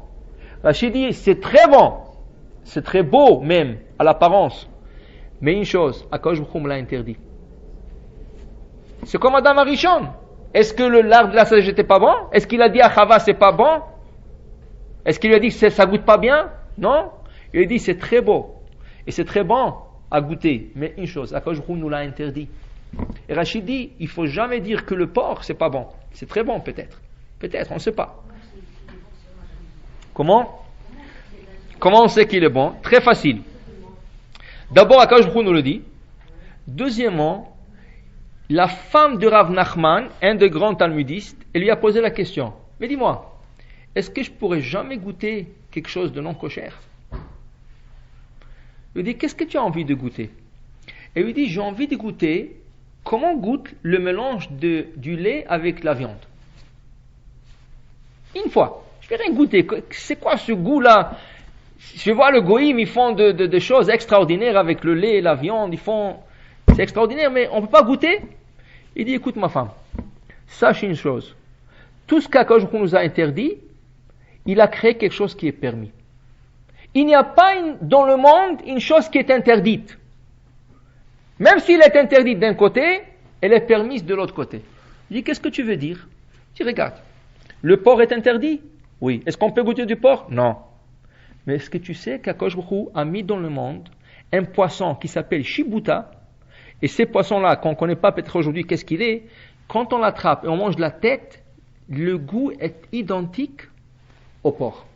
Rachid dit, c'est très bon. C'est très beau même, à l'apparence. Mais une chose, Akadosh Baruch Hu me l'a interdit. C'est comme Adam Arishon. Est-ce que l'arbre de la sagesse n'était pas bon? Est-ce qu'il a dit à Chava, c'est pas bon? Est-ce qu'il lui a dit que ça goûte pas bien? Non. Il a dit, c'est très beau. Et c'est très bon à goûter. Mais une chose, Akadosh Baruch Hu nous l'a interdit. Et Rachid dit, il ne faut jamais dire que le porc, c'est pas bon. C'est très bon peut-être. Peut-être, on ne sait pas. Comment on sait qu'il est bon? Très facile. D'abord, Akadosh Baruch Hu nous le dit. Deuxièmement, la femme de Rav Nachman, un des grands talmudistes, elle lui a posé la question. Mais dis-moi, est-ce que je pourrais jamais goûter quelque chose de non kosher? Il lui dit, qu'est-ce que tu as envie de goûter? Et il lui dit, j'ai envie de goûter comment goûte le mélange du lait avec la viande. Une fois, je vais rien goûter. C'est quoi ce goût-là? Je vois le goïm, ils font des choses extraordinaires avec le lait et la viande. C'est extraordinaire, mais on ne peut pas goûter. Il dit, écoute ma femme, sache une chose. Tout ce qu'Akadosh Baruch Hu nous a interdit, il a créé quelque chose qui est permis. Il n'y a pas dans le monde une chose qui est interdite. Même s'il est interdit d'un côté, elle est permise de l'autre côté. Il dit, qu'est-ce que tu veux dire? Il dit, regarde, le porc est interdit? Oui. Est-ce qu'on peut goûter du porc? Non. Mais est-ce que tu sais qu'Akadosh Baruch Hu a mis dans le monde un poisson qui s'appelle Shibuta? Et ces poissons-là, qu'on ne connaît pas peut-être aujourd'hui qu'est-ce qu'il est, quand on l'attrape et on mange la tête, le goût est identique au porc.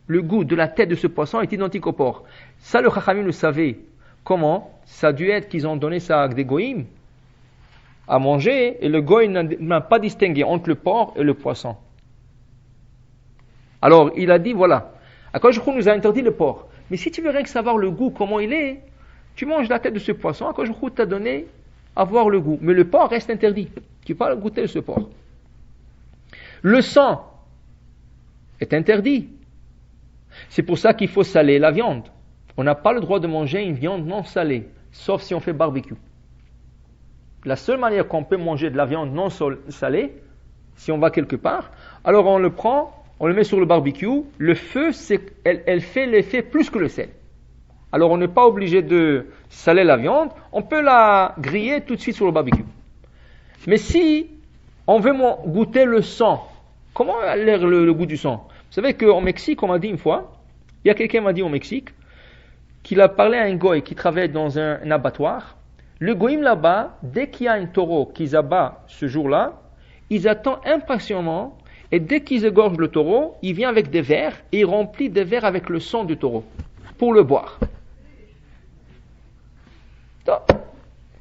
Le goût de la tête de ce poisson est identique au porc. Ça, le Chachamim le savait. Comment? Ça a dû être qu'ils ont donné ça à des goïms à manger, et le goïm n'a pas distingué entre le porc et le poisson. Alors, il a dit, voilà, Akadosh Baruch Hu nous a interdit le porc. Mais si tu veux rien que savoir le goût, comment il est, tu manges la tête de ce poisson, à Akadosh Baruch Hu t'a donné à voir le goût. Mais le porc reste interdit. Tu ne peux pas goûter ce porc. Le sang est interdit. C'est pour ça qu'il faut saler la viande. On n'a pas le droit de manger une viande non salée, sauf si on fait barbecue. La seule manière qu'on peut manger de la viande non salée, si on va quelque part, alors on le prend, on le met sur le barbecue, le feu, elle fait l'effet plus que le sel. Alors on n'est pas obligé de saler la viande, on peut la griller tout de suite sur le barbecue. Mais si on veut goûter le sang, comment a l'air le goût du sang? Vous savez qu'au Mexique, on m'a dit une fois, il y a quelqu'un qui m'a dit au Mexique, qu'il a parlé à un goy qui travaille dans un abattoir. Le goïm là-bas, dès qu'il y a un taureau qu'ils abattent ce jour-là, ils attendent impatiemment, et dès qu'ils égorgent le taureau, il vient avec des verres, et il remplit des verres avec le sang du taureau, pour le boire.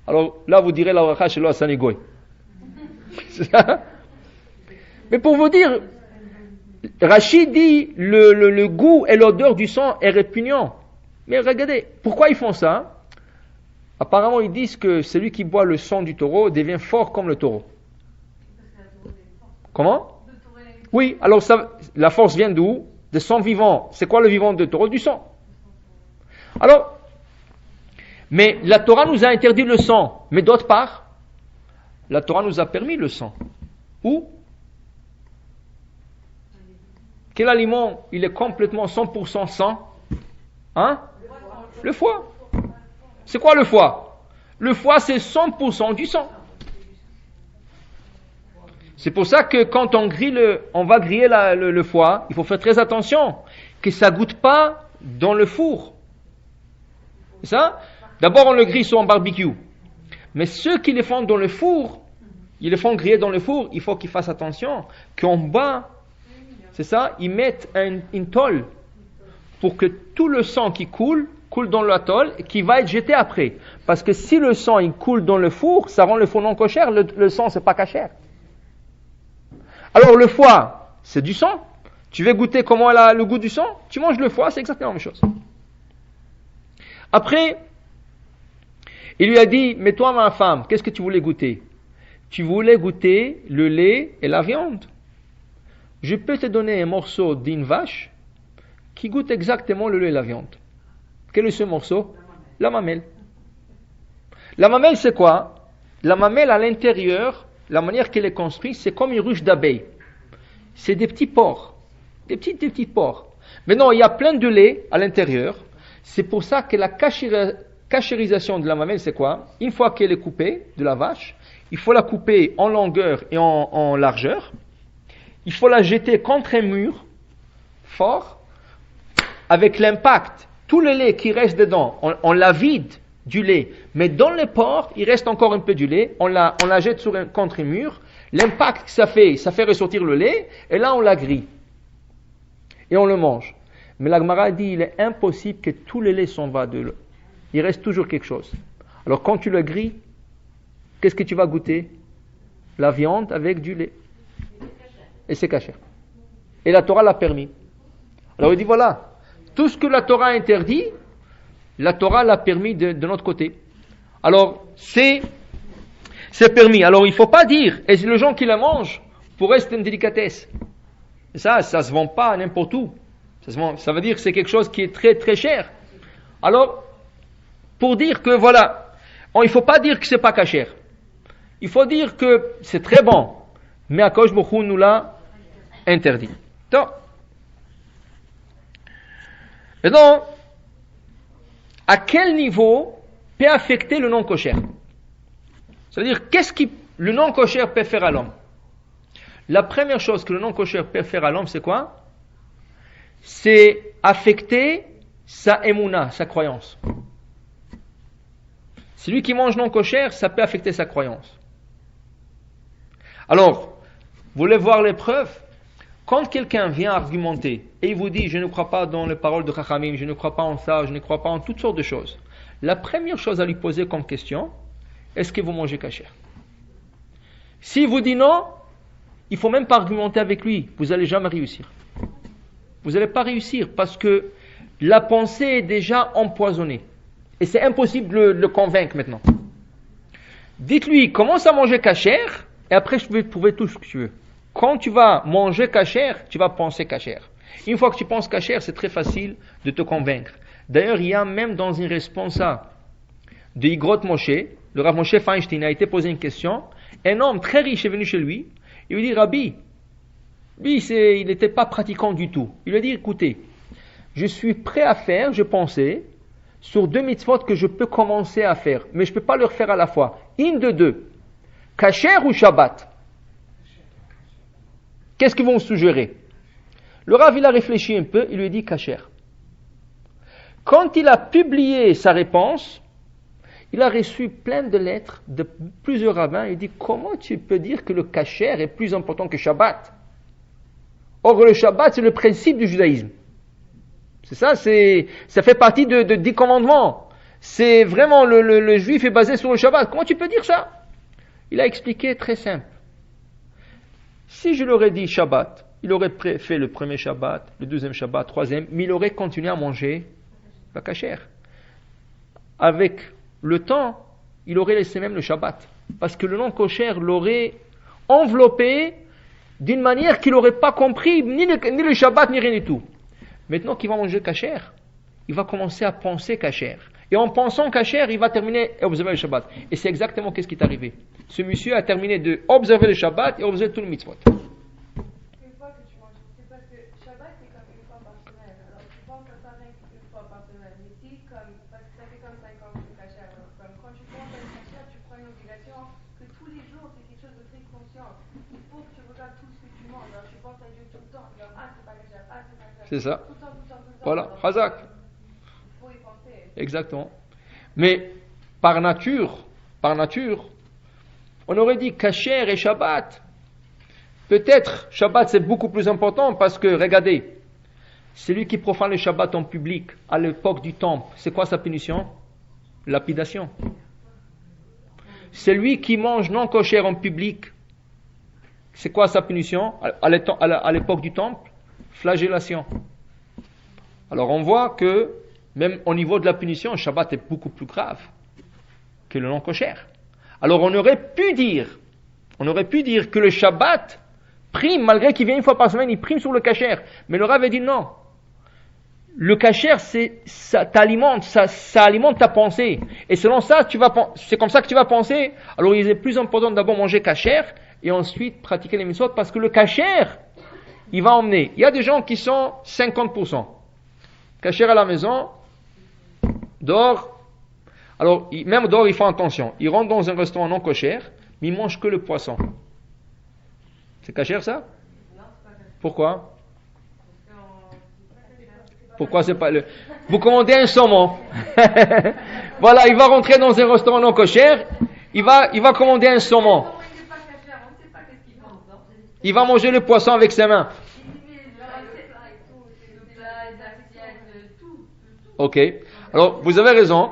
Alors là, vous direz, la oracha chez l'Ossani goy. C'est ça? Mais pour vous dire, Rachid dit, le goût et l'odeur du sang est répugnant. Mais regardez, pourquoi ils font ça? Apparemment, ils disent que celui qui boit le sang du taureau devient fort comme le taureau. Comment? Oui, alors la force vient d'où? De sang vivant. C'est quoi le vivant de taureau? Du sang. Alors, mais la Torah nous a interdit le sang. Mais d'autre part, la Torah nous a permis le sang. Où? Quel aliment, il est complètement 100% sang? Hein? Le foie. C'est quoi le foie? Le foie, c'est 100% du sang. C'est pour ça que quand on va griller le foie, il faut faire très attention que ça goûte pas dans le four. C'est ça? D'abord, on le grille sur un barbecue. Mais ceux qui le font dans le four, ils le font griller dans le four, il faut qu'ils fassent attention qu'en bas, c'est ça, ils mettent une tôle pour que tout le sang qui coule dans la tôle et qui va être jeté après. Parce que si le sang il coule dans le four, ça rend le four non cochère, le sang c'est pas cachère. Alors le foie, c'est du sang. Tu veux goûter comment elle a le goût du sang? Tu manges le foie, c'est exactement la même chose. Après, il lui a dit, mais toi ma femme, qu'est-ce que tu voulais goûter? Tu voulais goûter le lait et la viande. Je peux te donner un morceau d'une vache qui goûte exactement le lait et la viande. Quel est ce morceau? La mamelle. La mamelle, c'est quoi? La mamelle, à l'intérieur, la manière qu'elle est construite, c'est comme une ruche d'abeilles. C'est des petits pores. Des petits pores. Mais non, il y a plein de lait à l'intérieur. C'est pour ça que la cachérisation de la mamelle, c'est quoi? Une fois qu'elle est coupée de la vache, il faut la couper en longueur et en largeur. Il faut la jeter contre un mur fort, avec l'impact. Tout le lait qui reste dedans, on la vide du lait, mais dans les pores, il reste encore un peu du lait, on la jette contre un mur, l'impact que ça fait ressortir le lait, et là on la grille. Et on le mange. Mais la Gemara dit, il est impossible que tout le lait s'en va de l'eau. Il reste toujours quelque chose. Alors quand tu le grilles, qu'est-ce que tu vas goûter? La viande avec du lait. Et c'est caché. Et la Torah l'a permis. Alors il dit voilà, tout ce que la Torah interdit, la Torah l'a permis de notre côté. Alors c'est permis. Alors il ne faut pas dire, et les gens qui la mangent, pour eux c'est une délicatesse. Ça se vend pas n'importe où. Ça veut dire que c'est quelque chose qui est très très cher. Alors, pour dire que voilà, il ne faut pas dire que c'est pas cachère. Il faut dire que c'est très bon, mais Akadosh Baruch Hu nous l'a interdit. Donc, maintenant, à quel niveau peut affecter le non-kosher? C'est-à-dire, qu'est-ce que le non-kosher peut faire à l'homme? La première chose que le non-kosher peut faire à l'homme, c'est quoi? C'est affecter sa émouna, sa croyance. Celui qui mange non-kosher, ça peut affecter sa croyance. Alors, vous voulez voir les preuves? Quand quelqu'un vient argumenter et il vous dit « je ne crois pas dans les paroles de Chachamim, je ne crois pas en ça, je ne crois pas en toutes sortes de choses », la première chose à lui poser comme question, est-ce que vous mangez kasher? S'il vous dit non, il ne faut même pas argumenter avec lui, vous n'allez jamais réussir. Vous n'allez pas réussir parce que la pensée est déjà empoisonnée. Et c'est impossible de le convaincre maintenant. Dites-lui, commence à manger cachère, et après je vais trouver tout ce que tu veux. Quand tu vas manger cachère, tu vas penser cachère. Une fois que tu penses cachère, c'est très facile de te convaincre. D'ailleurs, il y a même dans une responsa de Igrot Moshe, le Rav Moshe Feinstein a été posé une question. Un homme très riche est venu chez lui. Il lui dit, Rabbi, lui, il n'était pas pratiquant du tout. Il lui a dit, écoutez, je suis prêt à faire, je pensais, sur 2 mitzvot que je peux commencer à faire, mais je ne peux pas le faire à la fois. Une de deux, kasher ou Shabbat. Qu'est-ce qu'ils vont suggérer? Le Rav, il a réfléchi un peu, il lui a dit kasher. Quand il a publié sa réponse, il a reçu plein de lettres de plusieurs rabbins. Il dit, comment tu peux dire que le kasher est plus important que Shabbat? Or, le Shabbat, c'est le principe du judaïsme. C'est ça, ça fait partie de 10 commandements. C'est vraiment, le juif est basé sur le Shabbat. Comment tu peux dire ça? Il a expliqué très simple. Si je leur ai dit Shabbat, il aurait fait le premier Shabbat, le deuxième Shabbat, troisième, mais il aurait continué à manger la kasher. Avec le temps, il aurait laissé même le Shabbat. Parce que le non kosher l'aurait enveloppé d'une manière qu'il n'aurait pas compris, ni le Shabbat, ni rien du tout. Maintenant qu'il va manger kasher, il va commencer à penser kasher. Et en pensant kasher, il va terminer et observer le Shabbat. Et c'est exactement ce qui est arrivé. Ce monsieur a terminé d'observer le Shabbat et observer tout le mitzvot. Une fois que tu manges, c'est parce que Shabbat c'est comme une fois par semaine. Alors tu penses à ça rien qu'une fois par semaine. Mais si, parce que ça fait comme 5 ans que tu kasher. Alors comme quand tu penses à le kasher, tu prends une obligation que tous les jours c'est quelque chose de très conscient. Il faut que tu regardes tout ce que tu manges. Alors tu penses à Dieu tout le temps. Genre, c'est pas kasher, c'est pas kasher. C'est ça. Tout le temps, tout le temps, tout le temps. Voilà, Alors, Chazak. il faut y penser. Exactement. Mais par nature, on aurait dit kasher et Shabbat. Peut-être Shabbat c'est beaucoup plus important parce que, regardez, celui qui profane le Shabbat en public à l'époque du temple, c'est quoi sa punition? Lapidation. Celui qui mange non kosher en public, c'est quoi sa punition à l'époque du temple? Flagellation. Alors on voit que même au niveau de la punition, le Shabbat est beaucoup plus grave que le non kosher. Alors on aurait pu dire que le Shabbat prime, malgré qu'il vient une fois par semaine, il prime sur le kasher. Mais le Rav a dit non. Le kasher, ça t'alimente, ça alimente ta pensée. Et selon ça, c'est comme ça que tu vas penser. Alors il est plus important d'abord manger kasher et ensuite pratiquer les mitzvot parce que le kasher, il va emmener. Il y a des gens qui sont 50%. Kasher à la maison, dehors. Alors, même dehors, ils font attention. Ils rentrent dans un restaurant non kosher, mais ils mangent que le poisson. C'est kasher ça? Pourquoi? Pourquoi c'est pas le... Vous commandez un saumon. Voilà, il va rentrer dans un restaurant non kosher, il va commander un saumon. Il va manger le poisson avec ses mains. Ok. Alors, vous avez raison.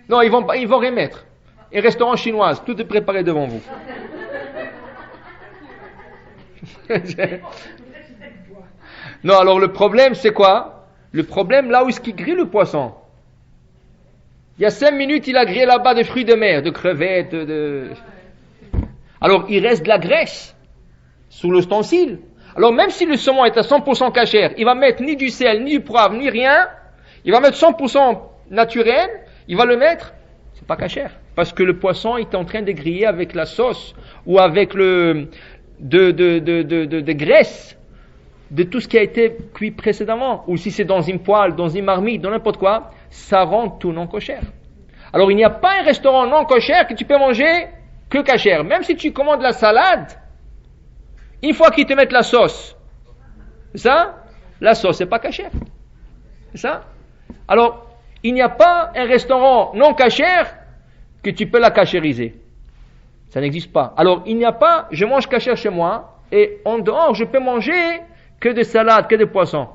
Non, ils vont rien mettre. Un restaurant chinois, tout est préparé devant vous. Non, alors le problème, c'est quoi? Le problème, là où est-ce qu'il grille le poisson? Il y a 5 minutes, il a grillé là-bas des fruits de mer, de crevettes, Alors, il reste de la graisse sous l'ustensile. Alors, même si le saumon est à 100% kasher, il va mettre ni du sel, ni du poivre, ni rien. Il va mettre 100% naturel. Il va le mettre. C'est pas kasher. Parce que le poisson est en train de griller avec la sauce ou avec de graisse de tout ce qui a été cuit précédemment. Ou si c'est dans une poêle, dans une marmite, dans n'importe quoi, ça rend tout non kosher. Alors, il n'y a pas un restaurant non kosher que tu peux manger que kasher. Même si tu commandes la salade, une fois qu'ils te mettent la sauce, c'est ça? La sauce, c'est pas kasher. C'est ça? Alors, il n'y a pas un restaurant non kasher que tu peux la kashériser. Ça n'existe pas. Alors, il n'y a pas, je mange kasher chez moi, et en dehors, je peux manger que de salade, que de poisson.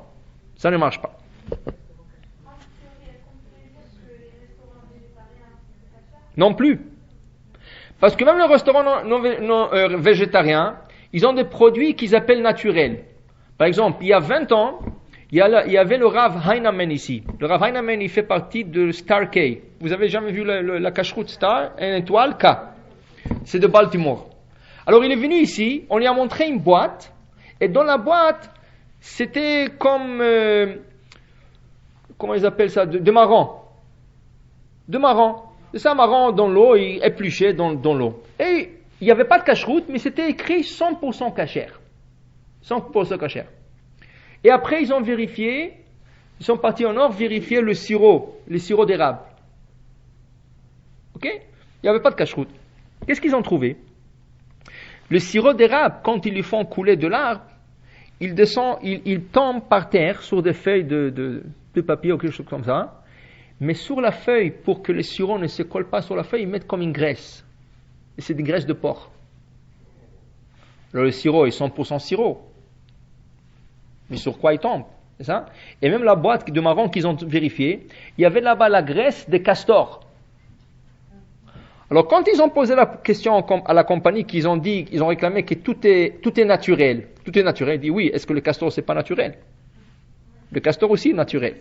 Ça ne marche pas. Non plus. Parce que même le restaurant non végétarien, ils ont des produits qu'ils appellent naturels. Par exemple, il y a 20 ans, Il y avait le Rav Heinemann ici. Le Rav Heinemann, il fait partie de Star K. Vous avez jamais vu la cache-route Star, une étoile K. C'est de Baltimore. Alors il est venu ici, on lui a montré une boîte, et dans la boîte, c'était comme, comment ils appellent ça, de marron. De marron. C'est ça, marron dans l'eau, il épluchait dans l'eau. Et il n'y avait pas de cache-route, mais c'était écrit 100% cachère. 100% cachère. Et après, ils ont vérifié, ils sont partis au nord vérifier le sirop d'érable. Ok? Il n'y avait pas de cache-route. Qu'est-ce qu'ils ont trouvé? Le sirop d'érable, quand ils lui font couler de l'arbre, il descend, il tombe par terre sur des feuilles de papier ou quelque chose comme ça. Mais sur la feuille, pour que le sirop ne se colle pas sur la feuille, ils mettent comme une graisse. Et c'est des graisses de porc. Alors le sirop est 100% sirop. Mais sur quoi il tombe? C'est ça? Et même la boîte de marron qu'ils ont vérifiée, il y avait là-bas la graisse des castors. Alors quand ils ont posé la question à la compagnie, qu'ils ont dit, ils ont réclamé que tout est naturel. Tout est naturel. Ils disent oui, est-ce que le castor c'est pas naturel? Le castor aussi est naturel.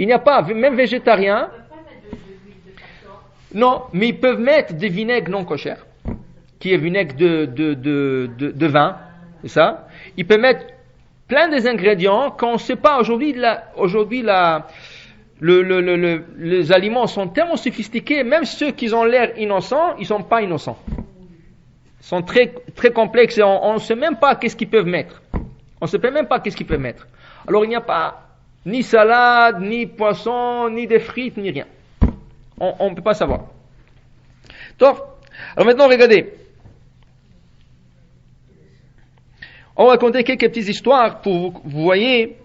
Il n'y a pas, même végétarien. Non, mais ils peuvent mettre des vinaigres non cochers, qui est vinaigre de vin, c'est ça. Ils peuvent mettre plein des ingrédients qu'on ne sait pas aujourd'hui. Les aliments sont tellement sophistiqués, même ceux qui ont l'air innocents, ils ne sont pas innocents. Ils sont très, très complexes et on ne sait même pas qu'est-ce qu'ils peuvent mettre. On ne sait même pas qu'est-ce qu'ils peuvent mettre. Alors il n'y a pas ni salade, ni poisson, ni des frites, ni rien. On ne peut pas savoir. Donc, alors maintenant regardez. On va raconter quelques petites histoires pour vous voyez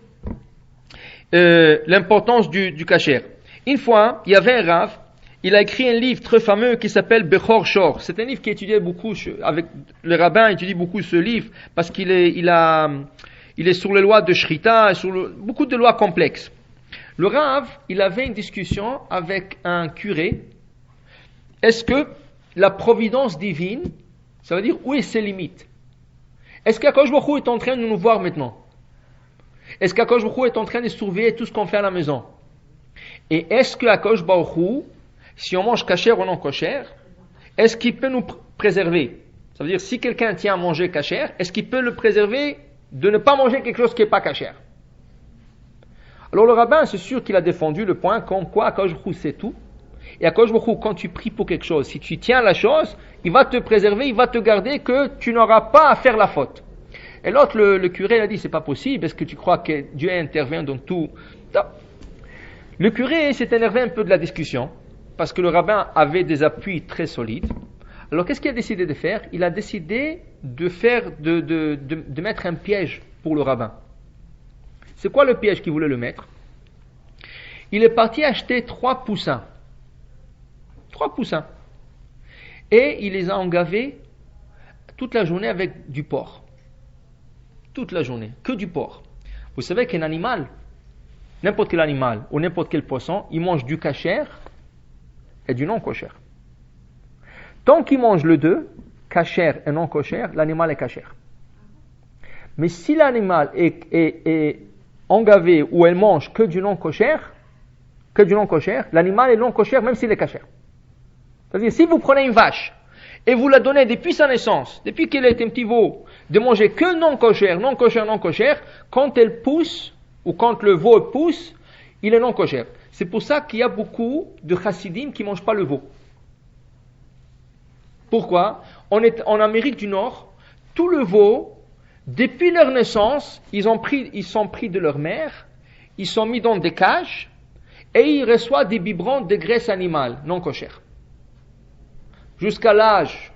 l'importance du kasher. Une fois, il y avait un Rav, il a écrit un livre très fameux qui s'appelle Bechor Shor. C'est un livre qui étudiait beaucoup, avec le rabbin étudie beaucoup ce livre parce qu'il est sur les lois de Shrita, sur beaucoup de lois complexes. Le Rav, il avait une discussion avec un curé. Est-ce que la providence divine, ça veut dire où est ses limites? Est-ce qu'Akadosh Baruch Hu est en train de nous voir maintenant? Est-ce qu'Akadosh Baruch Hu est en train de surveiller tout ce qu'on fait à la maison? Et est-ce qu'Akadosh Baruch Hu, si on mange kasher ou non kasher, est-ce qu'il peut nous préserver? Ça veut dire, si quelqu'un tient à manger kasher, est-ce qu'il peut le préserver de ne pas manger quelque chose qui n'est pas kasher? Alors le rabbin, c'est sûr qu'il a défendu le point comme quoi Akadosh Baruch Hu sait tout. Et Akadosh Baruch Hu, quand tu pries pour quelque chose, si tu tiens la chose, il va te préserver, il va te garder que tu n'auras pas à faire la faute. Et l'autre, le curé, il a dit, c'est pas possible, est-ce que tu crois que Dieu intervient dans tout? Non. Le curé s'est énervé un peu de la discussion, parce que le rabbin avait des appuis très solides. Alors qu'est-ce qu'il a décidé de faire? Il a décidé de mettre un piège pour le rabbin. C'est quoi le piège qu'il voulait le mettre? Il est parti acheter 3 poussins. 3 poussins. Et il les a engavés toute la journée avec du porc. Toute la journée, que du porc. Vous savez qu'un animal, n'importe quel animal ou n'importe quel poisson, il mange du kasher et du non kosher. Tant qu'il mange le deux, kasher et non kosher, l'animal est kasher. Mais si l'animal est engavé ou elle mange que du non kosher, l'animal est non kosher même s'il est kasher. C'est-à-dire, si vous prenez une vache et vous la donnez depuis sa naissance, depuis qu'elle est un petit veau, de manger que non kosher, quand elle pousse, ou quand le veau pousse, il est non kosher. C'est pour ça qu'il y a beaucoup de chassidim qui ne mangent pas le veau. Pourquoi? En Amérique du Nord, tout le veau, depuis leur naissance, ils sont pris de leur mère, ils sont mis dans des cages, et ils reçoivent des biberons de graisse animale, non kosher. Jusqu'à l'âge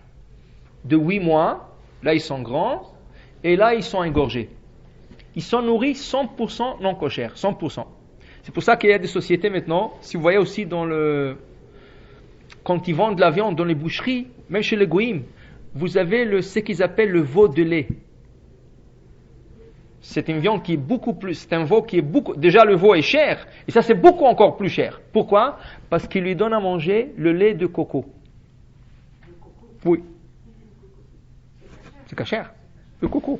de 8 mois, là ils sont grands, et là ils sont engorgés. Ils sont nourris 100% non kosher, 100%. C'est pour ça qu'il y a des sociétés maintenant, si vous voyez aussi quand ils vendent de la viande dans les boucheries, même chez les goïms, vous avez ce qu'ils appellent le veau de lait. C'est une viande qui est beaucoup plus, c'est un veau qui est beaucoup, déjà le veau est cher, et ça c'est beaucoup encore plus cher. Pourquoi? Parce qu'il lui donne à manger le lait de coco. Oui. C'est kasher. Le coco.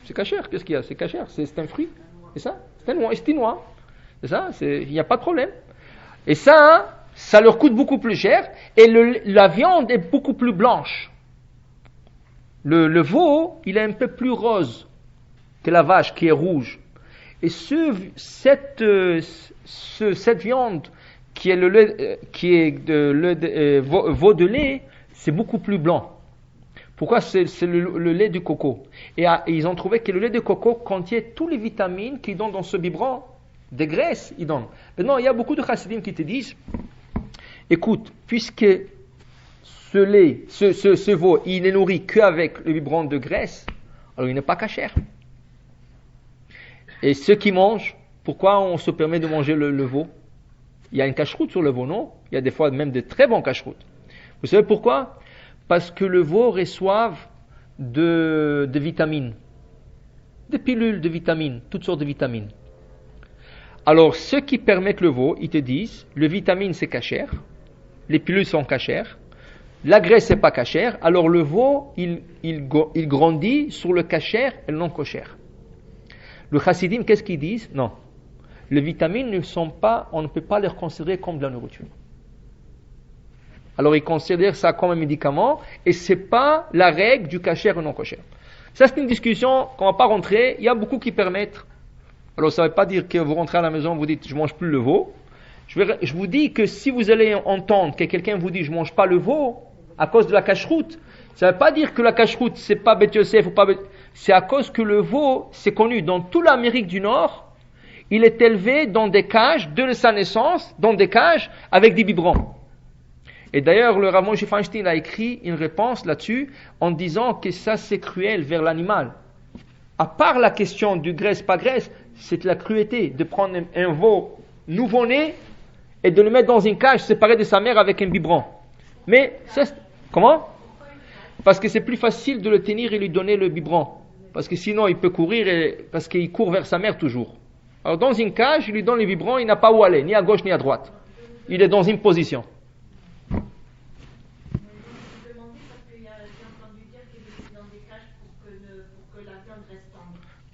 C'est kasher. Qu'est-ce qu'il y a? C'est kasher. C'est un fruit. C'est ça? C'était noir. C'est ça? Il n'y a pas de problème. Et ça leur coûte beaucoup plus cher. Et la viande est beaucoup plus blanche. Le veau, il est un peu plus rose que la vache qui est rouge. Et cette viande qui est veau de lait, c'est beaucoup plus blanc. Pourquoi? C'est le lait du coco. Et ils ont trouvé que le lait de coco contient toutes les vitamines qu'ils donnent dans ce biberon de graisse. Maintenant, il y a beaucoup de chassidim qui te disent, écoute, puisque ce veau, il n'est nourri qu'avec le biberon de graisse, alors il n'est pas cachère. Et ceux qui mangent, pourquoi on se permet de manger le veau? Il y a une cacheroute sur le veau, non? Il y a des fois même de très bons cacheroutes. Vous savez pourquoi? Parce que le veau reçoit de vitamines, des pilules de vitamines, toutes sortes de vitamines. Alors, ceux qui permettent le veau, ils te disent, le vitamine c'est cachère, les pilules sont cachères, la graisse c'est pas cachère, alors le veau, il grandit sur le cachère et le non cachère. Le chassidim, qu'est-ce qu'ils disent? Non. Les vitamines on ne peut pas les considérer comme de la nourriture. Alors ils considèrent ça comme un médicament et c'est pas la règle du cachère ou non cachère. Ça c'est une discussion qu'on va pas rentrer. Il y a beaucoup qui permettent. Alors ça ne veut pas dire que vous rentrez à la maison, vous dites je mange plus le veau. Je vous dis que si vous allez entendre que quelqu'un vous dit je mange pas le veau à cause de la cacheroute, ça ne veut pas dire que la cacheroute c'est pas Beth Yosef ou pas c'est à cause que le veau c'est connu dans toute l'Amérique du Nord. Il est élevé dans des cages de sa naissance, dans des cages avec des biberons. Et d'ailleurs, le Rav Moshe Feinstein a écrit une réponse là-dessus en disant que ça c'est cruel vers l'animal. À part la question du graisse, pas graisse, c'est la cruauté de prendre un veau nouveau-né et de le mettre dans une cage séparée de sa mère avec un biberon. Mais, comment? Parce que c'est plus facile de le tenir et lui donner le biberon. Parce que sinon il peut courir, parce qu'il court vers sa mère toujours. Alors dans une cage, il lui donne le biberon, il n'a pas où aller, ni à gauche ni à droite. Il est dans une position.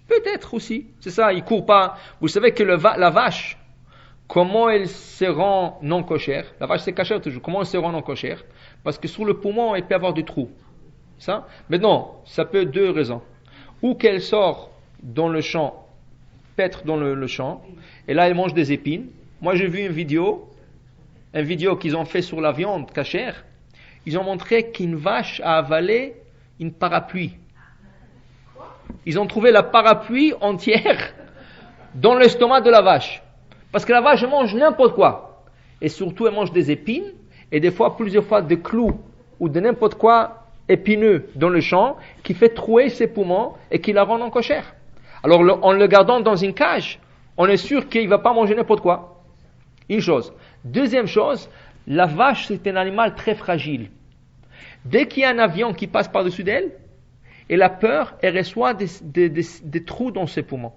Peut-être aussi, c'est ça, il court pas. Vous savez que la vache, comment elle se rend non cochère? La vache c'est cachère toujours. Comment elle se rend non cochère? Parce que sous le poumon, elle peut avoir des trous. Ça? Mais non, ça peut être deux raisons. Ou qu'elle sort dans le champ, paître dans le champ, et là elle mange des épines. Moi j'ai vu une vidéo qu'ils ont fait sur la viande cachère. Ils ont montré qu'une vache a avalé une parapluie. Ils ont trouvé la parapluie entière dans l'estomac de la vache. Parce que la vache mange n'importe quoi. Et surtout, elle mange des épines, et des fois, plusieurs fois, des clous, ou de n'importe quoi épineux dans le champ, qui fait trouer ses poumons, et qui la rend en cochère. Alors, en le gardant dans une cage, on est sûr qu'il ne va pas manger n'importe quoi. Une chose. Deuxième chose, la vache, c'est un animal très fragile. Dès qu'il y a un avion qui passe par-dessus d'elle, elle a peur, elle reçoit des trous dans ses poumons,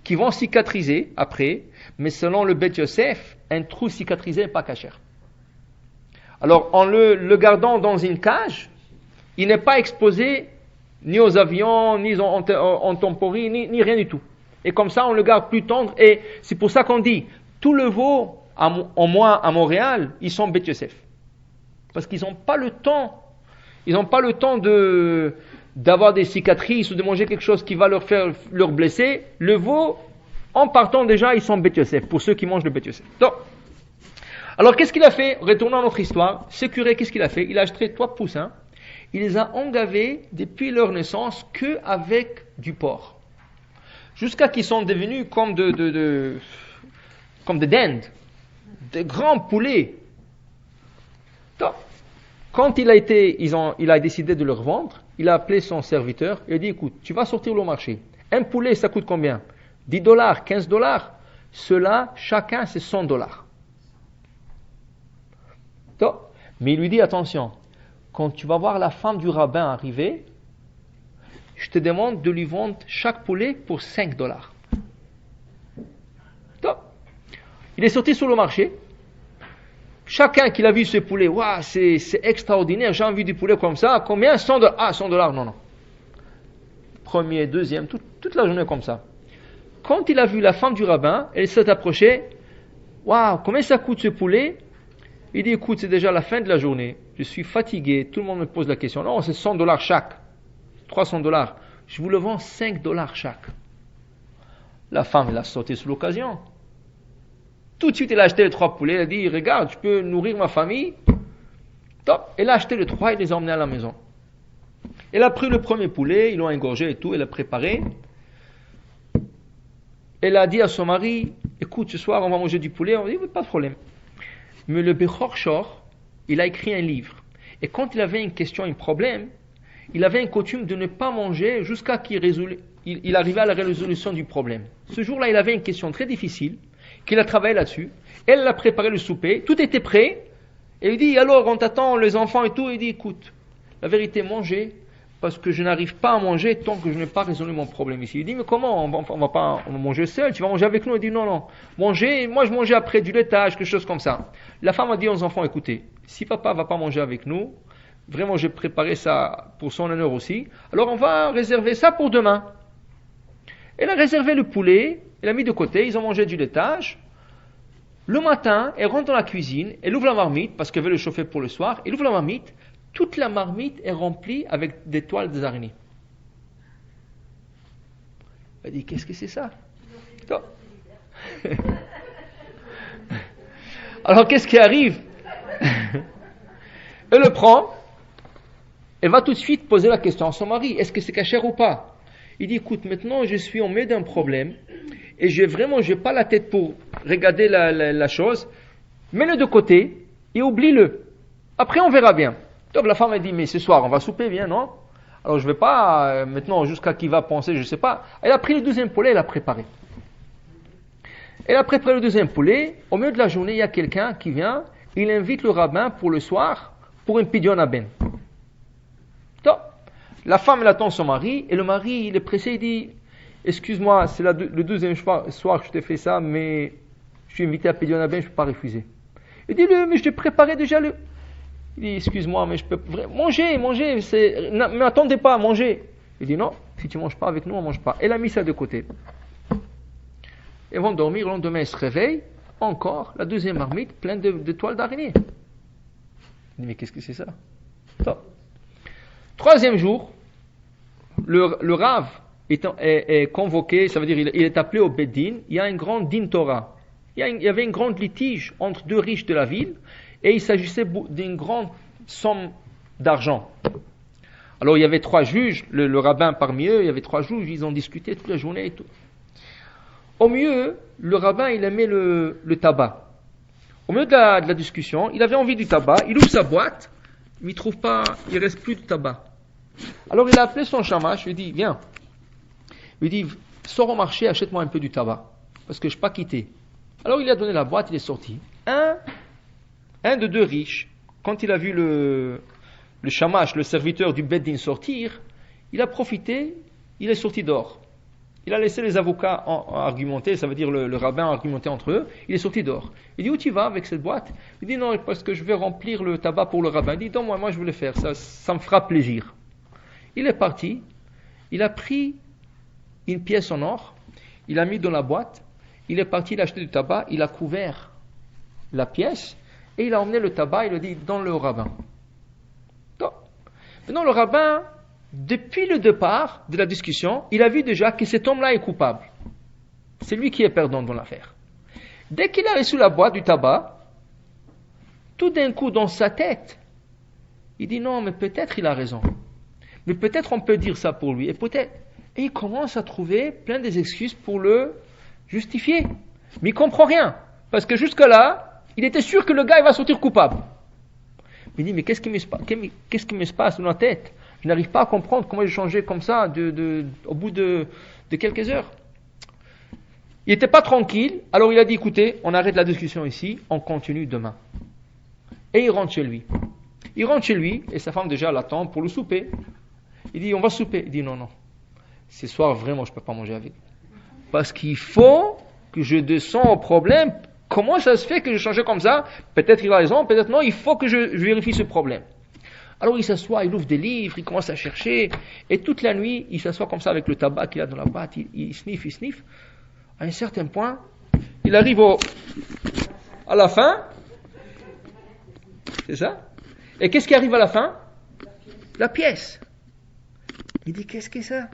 qui vont cicatriser après, mais selon le Beth Yosef, un trou cicatrisé n'est pas cachère. Alors, en le gardant dans une cage, il n'est pas exposé ni aux avions, ni en temporis, ni rien du tout. Et comme ça, on le garde plus tendre, et c'est pour ça qu'on dit, tout le veau, au moins à Montréal, ils sont Beth Yosef. Parce qu'ils n'ont pas le temps. Ils n'ont pas le temps d'avoir des cicatrices ou de manger quelque chose qui va leur blesser. Le veau, en partant déjà, ils sont Beth Yosef, pour ceux qui mangent le Beth Yosef. Donc, alors qu'est-ce qu'il a fait? Retournons à notre histoire. Ce curé, qu'est-ce qu'il a fait? Il a acheté 3 poussins. Il les a engavés depuis leur naissance qu'avec du porc. Jusqu'à qu'ils sont devenus comme des dindes, de grands poulets. Donc, quand il a décidé de leur vendre, il a appelé son serviteur et a dit, écoute, tu vas sortir au marché. Un poulet, ça coûte combien? $10, $15. Cela, chacun, c'est $100. Donc, mais il lui dit, attention, quand tu vas voir la femme du rabbin arriver, je te demande de lui vendre chaque poulet pour $5. Donc, il est sorti sur le marché. Chacun qui a vu ce poulet, waouh, c'est extraordinaire, j'ai envie du poulet comme ça. Combien? $100. Ah, $100, non. Premier, deuxième, toute la journée comme ça. quand il a vu la femme du rabbin, elle s'est approchée. Waouh, combien ça coûte ce poulet? Il dit, écoute, c'est déjà la fin de la journée. Je suis fatigué. Tout le monde me pose la question. Non, c'est $100 chaque. $300. Je vous le vends $5 chaque. La femme, elle a sauté sur l'occasion. Tout de suite, elle a acheté les 3 poulets. Elle a dit, regarde, je peux nourrir ma famille. Top. Elle a acheté les 3 et les a emmenés à la maison. Elle a pris le premier poulet, ils l'ont engorgé et tout, elle l'a préparé. Elle a dit à son mari, écoute, ce soir, on va manger du poulet. On dit, pas de problème. Mais le Bechor Shor, il a écrit un livre. Et quand il avait une question, un problème, il avait une coutume de ne pas manger jusqu'à qu'il arrivait à la résolution du problème. Ce jour-là, il avait une question très difficile, qu'il a travaillé là-dessus. Elle a préparé le souper, tout était prêt. Et il dit, alors, on t'attend, les enfants et tout. Il dit, écoute, la vérité, mangez, parce que je n'arrive pas à manger tant que je n'ai pas résolu mon problème ici. Il dit, mais comment, on va pas manger seul, tu vas manger avec nous? Il dit, non, manger, moi je mangeais après du laitage, quelque chose comme ça. La femme a dit aux enfants, écoutez, si papa va pas manger avec nous, vraiment j'ai préparé ça pour son honneur aussi, alors on va réserver ça pour demain. Elle a réservé le poulet, elle l'a mis de côté, ils ont mangé du laitage. Le matin, elle rentre dans la cuisine, elle ouvre la marmite, parce qu'elle veut le chauffer pour le soir, elle ouvre la marmite, toute la marmite est remplie avec des toiles d'araignée. Elle dit, qu'est-ce que c'est ça? Alors, qu'est-ce qui arrive? Elle le prend, elle va tout de suite poser la question à son mari, est-ce que c'est cachère ou pas? Il dit, écoute, maintenant je suis au milieu d'un problème, et j'ai pas la tête pour regarder la chose, mets-le de côté, et oublie-le. Après, on verra bien. Donc la femme a dit, mais ce soir, on va souper, bien, non? Alors je ne vais pas, maintenant, jusqu'à qui va penser, je ne sais pas. Elle a pris le deuxième poulet, elle a préparé. Elle a préparé le deuxième poulet. Au milieu de la journée, il y a quelqu'un qui vient, il invite le rabbin pour le soir, pour un pidyon à ben. Donc, la femme, elle attend son mari, et le mari, il est pressé, il dit, excuse-moi, c'est le deuxième soir que je t'ai fait ça, mais je suis invité à pidyon à ben, je ne peux pas refuser. Il dit, mais je t'ai préparé déjà le... Il dit, excuse-moi, mais je peux... Manger, mais attendez pas à manger. Il dit, non, si tu ne manges pas avec nous, on ne mange pas. Elle a mis ça de côté. Ils vont dormir, le lendemain, ils se réveillent, encore, la deuxième marmite pleine de toiles d'araignée. Il dit, mais qu'est-ce que c'est ça? Troisième jour, le Rav est convoqué, ça veut dire il est appelé au Beddin, il y a un grand din Torah. Il y avait une grande litige entre 2 riches de la ville, et il s'agissait d'une grande somme d'argent. Alors il y avait 3 juges, le rabbin parmi eux, il y avait 3 juges, ils ont discuté toute la journée et tout. Au milieu, le rabbin, il aimait le tabac. Au milieu de la discussion, il avait envie du tabac, il ouvre sa boîte, mais il trouve pas, il reste plus de tabac. Alors il a appelé son shamash, il lui dit, viens. Il lui dit, sors au marché, achète-moi un peu du tabac, parce que je ne peux pas quitter. Alors il a donné la boîte, il est sorti. Un de 2 riches, quand il a vu le shamash, le serviteur du Beddin sortir, il a profité, il est sorti dehors. Il a laissé les avocats argumenter, ça veut dire le rabbin argumenter entre eux, il est sorti dehors. Il dit, où tu vas avec cette boîte? Il dit, non, parce que je vais remplir le tabac pour le rabbin. Il dit, non, moi je veux le faire, ça me fera plaisir. Il est parti, il a pris une pièce en or, il l'a mis dans la boîte, il est parti, il a acheté du tabac, il a couvert la pièce, et il a emmené le tabac, il a dit, dans le rabbin. Donc, maintenant le rabbin, depuis le départ de la discussion, il a vu déjà que cet homme-là est coupable. C'est lui qui est perdant dans l'affaire. Dès qu'il a reçu la boîte du tabac, tout d'un coup dans sa tête, il dit non, mais peut-être il a raison. Mais peut-être on peut dire ça pour lui. Et il commence à trouver plein des excuses pour le justifier. Mais il comprend rien. Parce que jusque-là, il était sûr que le gars il va sortir coupable. Il dit, mais qu'est-ce qui me se passe dans la tête? Je n'arrive pas à comprendre comment j'ai changé comme ça au bout de quelques heures. Il n'était pas tranquille, alors il a dit, écoutez, on arrête la discussion ici, on continue demain. Et il rentre chez lui. Il rentre chez lui, et sa femme déjà l'attend pour le souper. Il dit, on va souper. Il dit, non, ce soir vraiment je ne peux pas manger avec vous. Parce qu'il faut que je descends au problème. Comment ça se fait que je changeais comme ça? Peut-être il a raison, peut-être non, il faut que je vérifie ce problème. Alors il s'assoit, il ouvre des livres, il commence à chercher, et toute la nuit, il s'assoit comme ça avec le tabac qu'il a dans la boîte, il sniffe. À un certain point, il arrive à la fin. C'est ça? Et qu'est-ce qui arrive à la fin? La pièce. Il dit, qu'est-ce que c'est ça?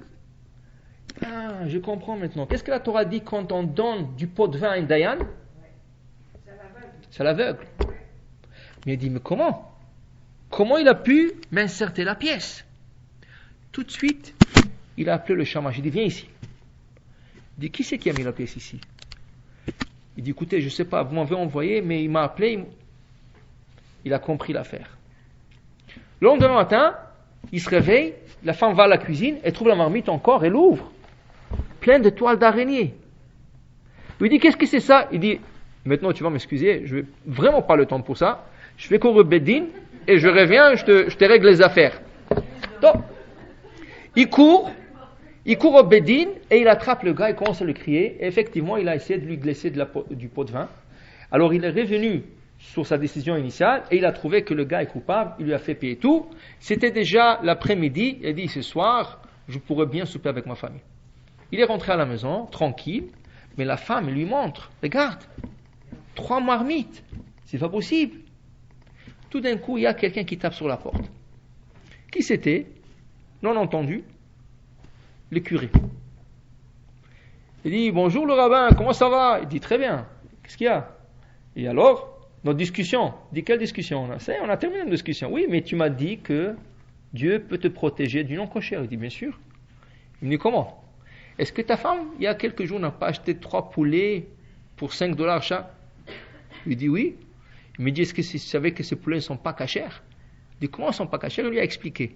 Ah, je comprends maintenant. Qu'est-ce que la Torah dit quand on donne du pot de vin à une Dayan? C'est l'aveugle. Mais il dit, mais comment? Comment il a pu m'inserter la pièce? Tout de suite, il a appelé le shamash. Il dit, viens ici. Il dit, qui c'est qui a mis la pièce ici? Il dit, écoutez, je ne sais pas, vous m'avez envoyé, mais il m'a appelé, il a compris l'affaire. Le lendemain matin, il se réveille, la femme va à la cuisine, elle trouve la marmite encore, elle ouvre, pleine de toiles d'araignée. Il lui dit, qu'est-ce que c'est ça? Il dit, maintenant tu vas m'excuser, je n'ai vraiment pas le temps pour ça, je vais courir au Beddin, et je reviens, je te règle les affaires. Donc, il court au Beddin, et il attrape le gars, il commence à le crier, et effectivement, il a essayé de lui glisser du pot de vin. Alors il est revenu sur sa décision initiale, et il a trouvé que le gars est coupable, il lui a fait payer tout. C'était déjà l'après-midi, il a dit, ce soir, je pourrais bien souper avec ma famille. Il est rentré à la maison, tranquille, mais la femme lui montre, regarde, 3 marmites, c'est pas possible. Tout d'un coup, il y a quelqu'un qui tape sur la porte. Qui c'était? Non entendu, le curé. Il dit, bonjour le rabbin, comment ça va? Il dit, très bien, qu'est-ce qu'il y a? Et alors, notre discussion. Il dit, quelle discussion? On a terminé une discussion. Oui, mais tu m'as dit que Dieu peut te protéger du non-kosher. Il dit, bien sûr. Il me dit, comment? Est-ce que ta femme, il y a quelques jours, n'a pas acheté 3 poulets pour $5 chaque? Il dit, oui. Il me dit, est-ce que tu savais que ces poulets ne sont pas cachers? Il dit, comment ils ne sont pas cachers? Il lui a expliqué.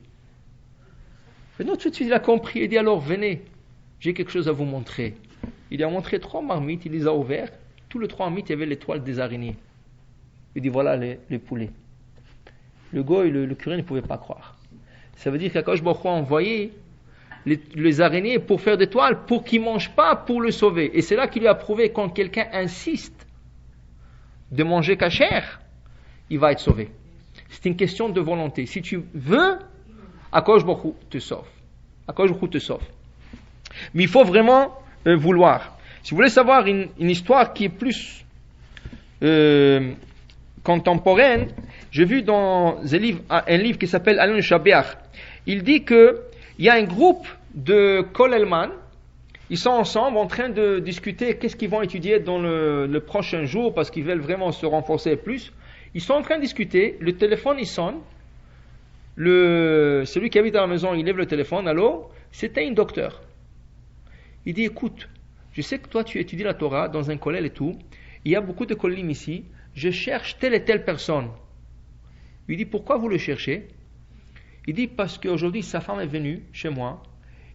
Et non, tout de suite, il a compris. Il dit, alors, venez, j'ai quelque chose à vous montrer. Il a montré 3 marmites, il les a ouvertes. Tous les 3 marmites, il y avait l'étoile des araignées. Il dit, voilà les poulets. Le gars, le curé ne pouvait pas croire. Ça veut dire qu'Akadosh Baruch Hu a envoyé les araignées pour faire des toiles, pour qu'il ne mange pas, pour le sauver. Et c'est là qu'il lui a prouvé, quand quelqu'un insiste de manger cachère, il va être sauvé. C'est une question de volonté. Si tu veux, Akadosh Baruch Hu te sauve. Akadosh Baruch Hu te sauve. Mais il faut vraiment vouloir. Si vous voulez savoir une histoire qui est plus contemporaine, j'ai vu dans un livre qui s'appelle Alon Shabeach. Il dit qu'il y a un groupe de Kolelman, ils sont ensemble en train de discuter qu'est-ce qu'ils vont étudier dans le prochain jour parce qu'ils veulent vraiment se renforcer plus. Ils sont en train de discuter, le téléphone il sonne, celui qui habite à la maison il lève le téléphone, allô, c'était un docteur. Il dit, écoute, je sais que toi tu étudies la Torah dans un kollel et tout, il y a beaucoup de kollim ici, je cherche telle et telle personne. Il dit, pourquoi vous le cherchez? Il dit, parce qu'aujourd'hui sa femme est venue chez moi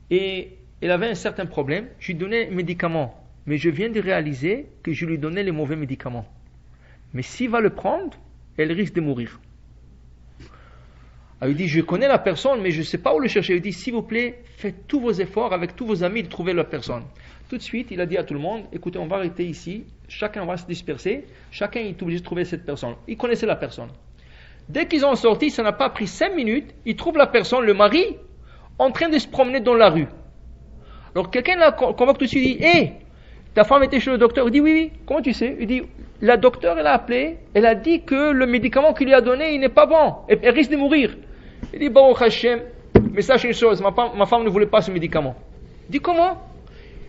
et elle avait un certain problème, je lui donnais un médicament, mais je viens de réaliser que je lui donnais les mauvais médicaments. Mais s'il va le prendre, elle risque de mourir. Alors il dit, je connais la personne, mais je ne sais pas où le chercher. Il dit, s'il vous plaît, faites tous vos efforts avec tous vos amis de trouver la personne. Tout de suite, il a dit à tout le monde, écoutez, on va arrêter ici, chacun va se disperser, chacun est obligé de trouver cette personne. Il connaissait la personne. Dès qu'ils ont sorti, ça n'a pas pris 5 minutes, ils trouvent la personne, le mari, en train de se promener dans la rue. Alors quelqu'un la convoque tout de suite, il dit, hé, ta femme était chez le docteur? Il dit, oui, oui, comment tu sais? Il dit, la docteur, elle a appelé, elle a dit que le médicament qu'il lui a donné, il n'est pas bon, elle risque de mourir. Il dit, Baruch Hashem, mais sache une chose, ma femme ne voulait pas ce médicament. Il dit, comment?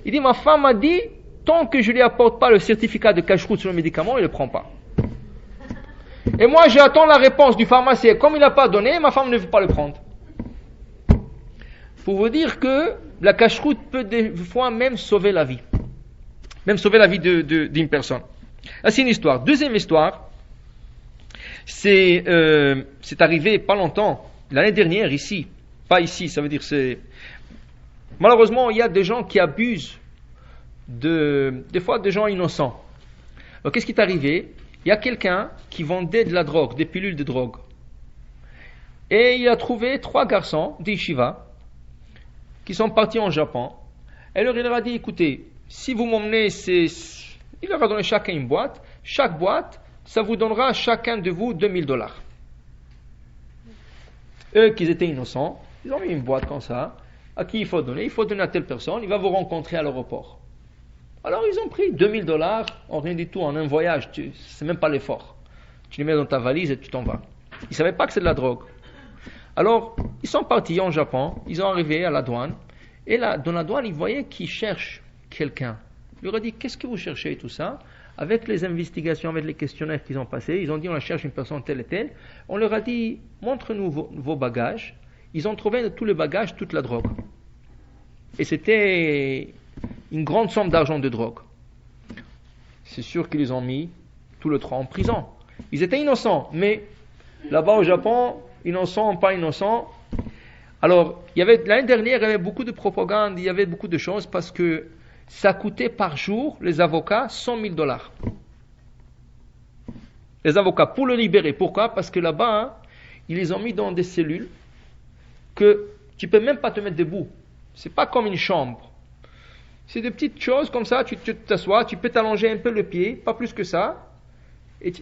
Il dit, ma femme m'a dit, tant que je ne lui apporte pas le certificat de cache-route sur le médicament, il ne le prend pas. Et moi, j'attends la réponse du pharmacien. Comme il n'a pas donné, ma femme ne veut pas le prendre. Pour vous dire que la cache-route peut des fois même sauver la vie. Même sauver la vie d'une personne. Là, c'est une histoire. Deuxième histoire, c'est arrivé pas longtemps, l'année dernière ici. Pas ici, ça veut dire c'est... Malheureusement, il y a des gens qui abusent des fois des gens innocents. Alors, qu'est-ce qui est arrivé? Il y a quelqu'un qui vendait de la drogue, des pilules de drogue. Et il a trouvé 3 garçons d'Yeshiva qui sont partis en Japon. Et alors il leur a dit, écoutez, si vous m'emmenez, il leur a donné chacun une boîte. Chaque boîte, ça vous donnera chacun de vous $2000. Eux qui étaient innocents, ils ont mis une boîte comme ça. À qui il faut donner? Il faut donner à telle personne, il va vous rencontrer à l'aéroport. Alors ils ont pris $2000, en rien du tout, en un voyage, c'est même pas l'effort. Tu les mets dans ta valise et tu t'en vas. Ils ne savaient pas que c'est de la drogue. Alors, ils sont partis en Japon, ils ont arrivé à la douane, et là, dans la douane, ils voyaient qu'ils cherchent quelqu'un. Ils leur ont dit, qu'est-ce que vous cherchez et tout ça? Avec les investigations, avec les questionnaires qu'ils ont passés, ils ont dit, on cherche une personne telle et telle. On leur a dit, montre-nous vos bagages. Ils ont trouvé dans tous les bagages toute la drogue. Et c'était une grande somme d'argent de drogue. C'est sûr qu'ils les ont mis tous les trois en prison. Ils étaient innocents, mais là-bas au Japon, innocents, pas innocents. Alors, l'année dernière, il y avait beaucoup de propagande, il y avait beaucoup de choses parce que ça coûtait par jour, les avocats, $100,000. Les avocats, pour le libérer. Pourquoi? Parce que là-bas, ils les ont mis dans des cellules que tu ne peux même pas te mettre debout. C'est pas comme une chambre. C'est des petites choses comme ça, tu t'assois, tu peux t'allonger un peu le pied, pas plus que ça. Et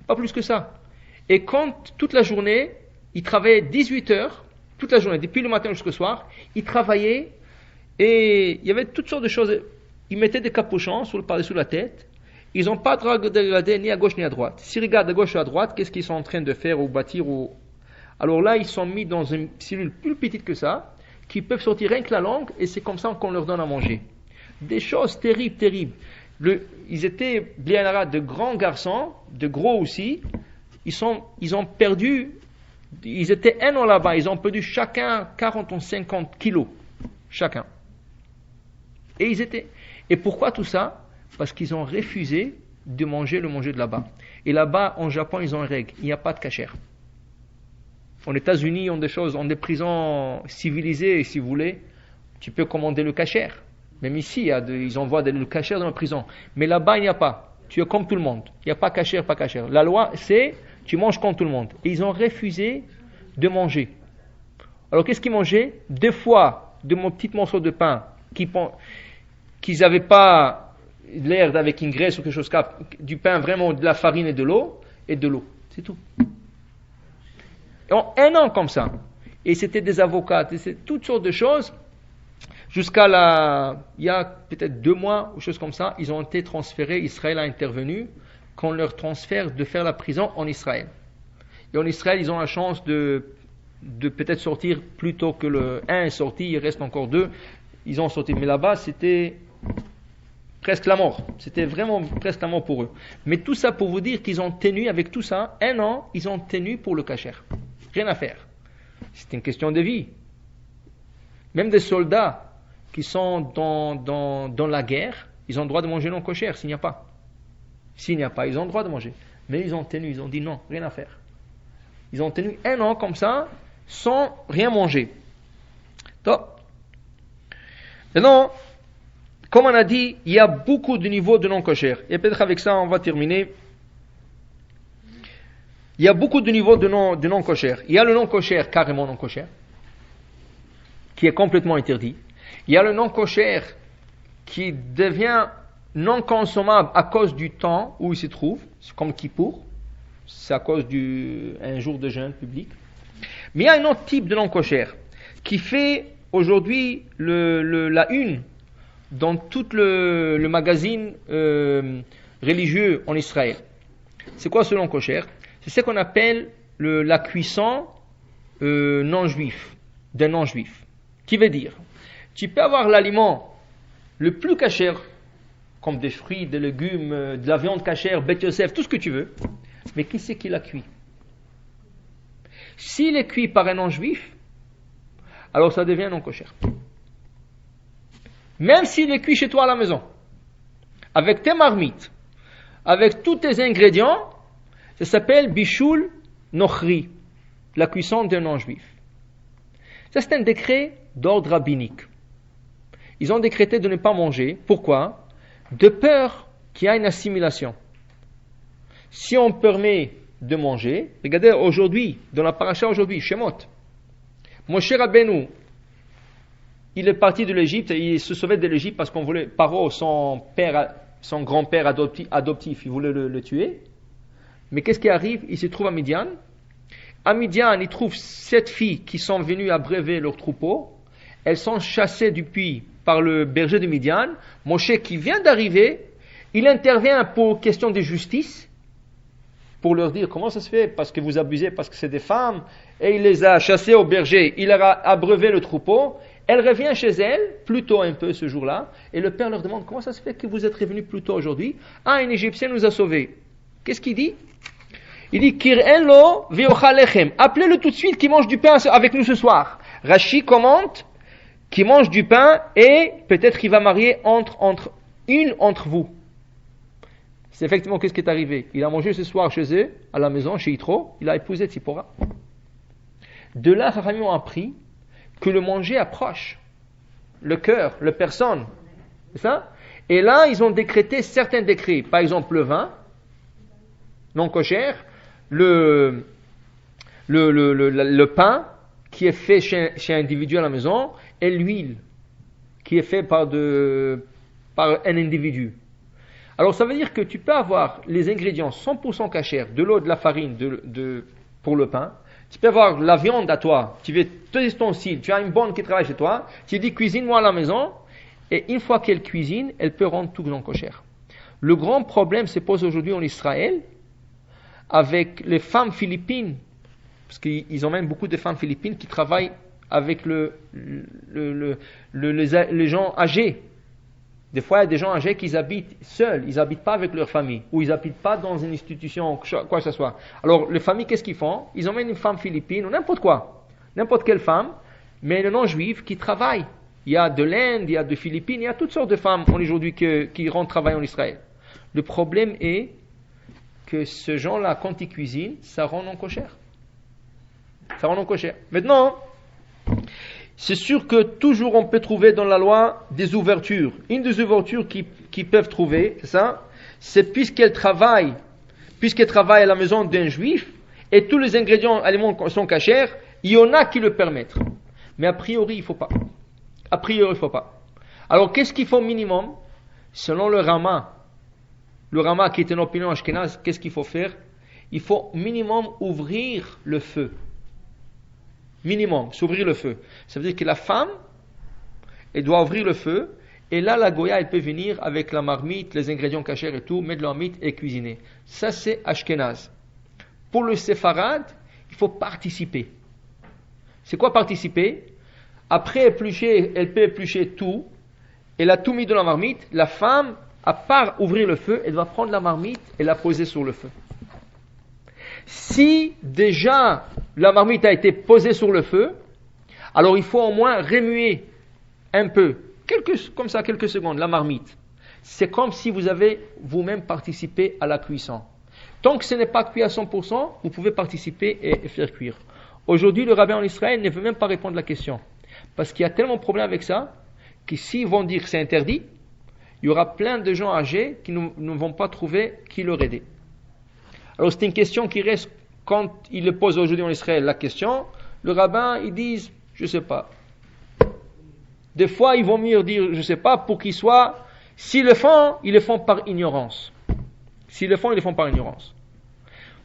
pas plus que ça. Et quand toute la journée, ils travaillaient 18 heures, toute la journée, depuis le matin jusqu'au soir, ils travaillaient et il y avait toutes sortes de choses. Ils mettaient des capuchons par-dessus la tête. Ils n'ont pas de regarder ni à gauche ni à droite. S'ils regardent à gauche ou à droite, qu'est-ce qu'ils sont en train de faire ou bâtir ou... Alors là, ils sont mis dans une cellule plus petite que ça, qui peuvent sortir rien que la langue, et c'est comme ça qu'on leur donne à manger. Des choses terribles, terribles. Ils étaient, de grands garçons, de gros aussi. Ils ont perdu, ils étaient un an là-bas, ils ont perdu chacun 40 ou 50 kilos. Chacun. Et pourquoi tout ça? Parce qu'ils ont refusé de manger le manger de là-bas. Et là-bas, en Japon, ils ont une règle. Il n'y a pas de kasher. En États-Unis, ils ont des choses, ont des prisons civilisées, si vous voulez. Tu peux commander le kasher. Même ici, ils envoient le kasher dans la prison. Mais là-bas, il n'y a pas. Tu es comme tout le monde. Il n'y a pas kasher, pas kasher. La loi, c'est, tu manges comme tout le monde. Et ils ont refusé de manger. Alors, qu'est-ce qu'ils mangeaient? Des fois, de mon petit morceau de pain qu'ils n'avaient pas l'air avec une graisse ou quelque chose, du pain, vraiment de la farine et de l'eau. C'est tout. Et en un an comme ça. Et c'était des avocats, c'était toutes sortes de choses. Jusqu'à il y a peut-être 2 mois, ou chose comme ça, ils ont été transférés, Israël a intervenu, qu'on leur transfère de faire la prison en Israël. Et en Israël, ils ont la chance de peut-être sortir plus tôt que le 1 est sorti, il reste encore 2. Ils ont sorti. Mais là-bas, c'était presque la mort. C'était vraiment presque la mort pour eux. Mais tout ça pour vous dire qu'ils ont tenu avec tout ça, 1 an, ils ont tenu pour le kasher. Rien à faire. C'est une question de vie. Même des soldats qui sont dans la guerre, ils ont le droit de manger non kosher s'il n'y a pas. S'il n'y a pas, ils ont le droit de manger. Mais ils ont tenu, ils ont dit non, rien à faire. Ils ont tenu 1 an comme ça, sans rien manger. Top. Maintenant, comme on a dit, il y a beaucoup de niveaux de non kosher. Et peut-être avec ça, on va terminer. Il y a beaucoup de niveaux de non kosher. Il y a le non kosher, carrément non kosher, qui est complètement interdit. Il y a le non kosher qui devient non consommable à cause du temps où il se trouve, comme Kippour. C'est à cause d'un jour de jeûne public. Mais il y a un autre type de non kosher qui fait aujourd'hui la une dans tout le magazine religieux en Israël. C'est quoi ce non kosher? C'est ce qu'on appelle la cuisson non-juif, d'un non-juif. Qui veut dire, tu peux avoir l'aliment le plus kasher, comme des fruits, des légumes, de la viande kasher, Beth Yosef, tout ce que tu veux, mais qui c'est qui l'a cuit? S'il est cuit par un non-juif, alors ça devient non kosher. Même s'il est cuit chez toi à la maison, avec tes marmites, avec tous tes ingrédients, ça s'appelle Bishul Nochri, la cuisson d'un non-juif. Ça, c'est un décret d'ordre rabbinique. Ils ont décrété de ne pas manger. Pourquoi? De peur qu'il y ait une assimilation. Si on permet de manger, regardez aujourd'hui, dans la paracha aujourd'hui, Shemot, Moshe Rabbeinu, il est parti de l'Égypte, il se sauvait de l'Égypte parce qu'on voulait, Paro, son grand-père adoptif, il voulait le tuer. Mais qu'est-ce qui arrive? Il se trouve à Midian. À Midian, il trouve 7 filles qui sont venues abreuver leur troupeau. Elles sont chassées depuis par le berger de Midian. Moshe qui vient d'arriver, il intervient pour question de justice, pour leur dire comment ça se fait, parce que vous abusez, parce que c'est des femmes, et il les a chassés au berger, il leur a abreuvé le troupeau. Elle revient chez elle, plus tôt un peu ce jour-là, et le père leur demande comment ça se fait que vous êtes revenus plus tôt aujourd'hui. Ah, un Égyptien nous a sauvés. Qu'est-ce qu'il dit? Il dit Kir'en-lo v'yochalechem. Appelez-le tout de suite qui mange du pain avec nous ce soir. Rashi commente qui mange du pain et peut-être qu'il va marier une entre vous. C'est effectivement qu'est-ce qui est arrivé. Il a mangé ce soir chez eux, à la maison, chez Yitro, il a épousé Tzipora. De là, Chachamim ont appris que le manger approche le cœur, la personne. C'est ça? Et là, ils ont décrété certains décrets. Par exemple, le vin, non kosher, le pain qui est fait chez un individu à la maison et l'huile qui est fait par un individu. Alors ça veut dire que tu peux avoir les ingrédients 100% cachers, de l'eau, de la farine pour le pain. Tu peux avoir la viande à toi, tu veux tes ustensiles, tu as une bonne qui travaille chez toi, tu dis cuisine-moi à la maison, et une fois qu'elle cuisine, elle peut rendre tout non kosher. Le grand problème se pose aujourd'hui en Israël avec les femmes philippines, parce qu'ils ont même beaucoup de femmes philippines qui travaillent avec les gens âgés. Des fois, il y a des gens âgés qui habitent seuls, ils n'habitent pas avec leur famille, ou ils n'habitent pas dans une institution, quoi que ce soit. Alors, les familles, qu'est-ce qu'ils font? Ils emmènent une femme philippine, ou n'importe quoi, n'importe quelle femme, mais le non-juif qui travaille. Il y a de l'Inde, il y a de Philippines, il y a toutes sortes de femmes aujourd'hui qui rentrent travailler en Israël. Le problème est que ce genre-là, quand ils cuisinent, ça rend non kosher. Ça rend non kosher. Maintenant, c'est sûr que toujours on peut trouver dans la loi des ouvertures. Une des ouvertures qu'ils peuvent trouver, c'est ça, c'est puisqu'elle travaille à la maison d'un juif, et tous les ingrédients aliments sont cachers, il y en a qui le permettent. Mais a priori, il ne faut pas. A priori, il ne faut pas. Alors, qu'est-ce qu'il faut minimum? Selon le Rama qui est une opinion ashkénaze, qu'est-ce qu'il faut faire? Il faut minimum ouvrir le feu. Minimum, s'ouvrir le feu. Ça veut dire que la femme, elle doit ouvrir le feu, et là, la Goya, elle peut venir avec la marmite, les ingrédients cachers et tout, mettre la marmite et cuisiner. Ça, c'est ashkénaze. Pour le séfarade, il faut participer. C'est quoi participer? Après éplucher, elle peut éplucher tout, elle a tout mis dans la marmite, la femme, à part ouvrir le feu, elle va prendre la marmite et la poser sur le feu. Si déjà la marmite a été posée sur le feu, alors il faut au moins remuer un peu, quelques secondes, la marmite. C'est comme si vous avez vous-même participé à la cuisson. Tant que ce n'est pas cuit à 100%, vous pouvez participer et faire cuire. Aujourd'hui, le rabbin en Israël ne veut même pas répondre à la question. Parce qu'il y a tellement de problèmes avec ça, que s'ils vont dire que c'est interdit, il y aura plein de gens âgés qui ne vont pas trouver qui leur aider. Alors c'est une question qui reste, quand ils le posent aujourd'hui en Israël, la question, le rabbin, ils disent, je ne sais pas. Des fois, ils vont mieux dire, je ne sais pas, pour qu'ils soient, s'ils le font, ils le font par ignorance. S'ils le font, ils le font par ignorance.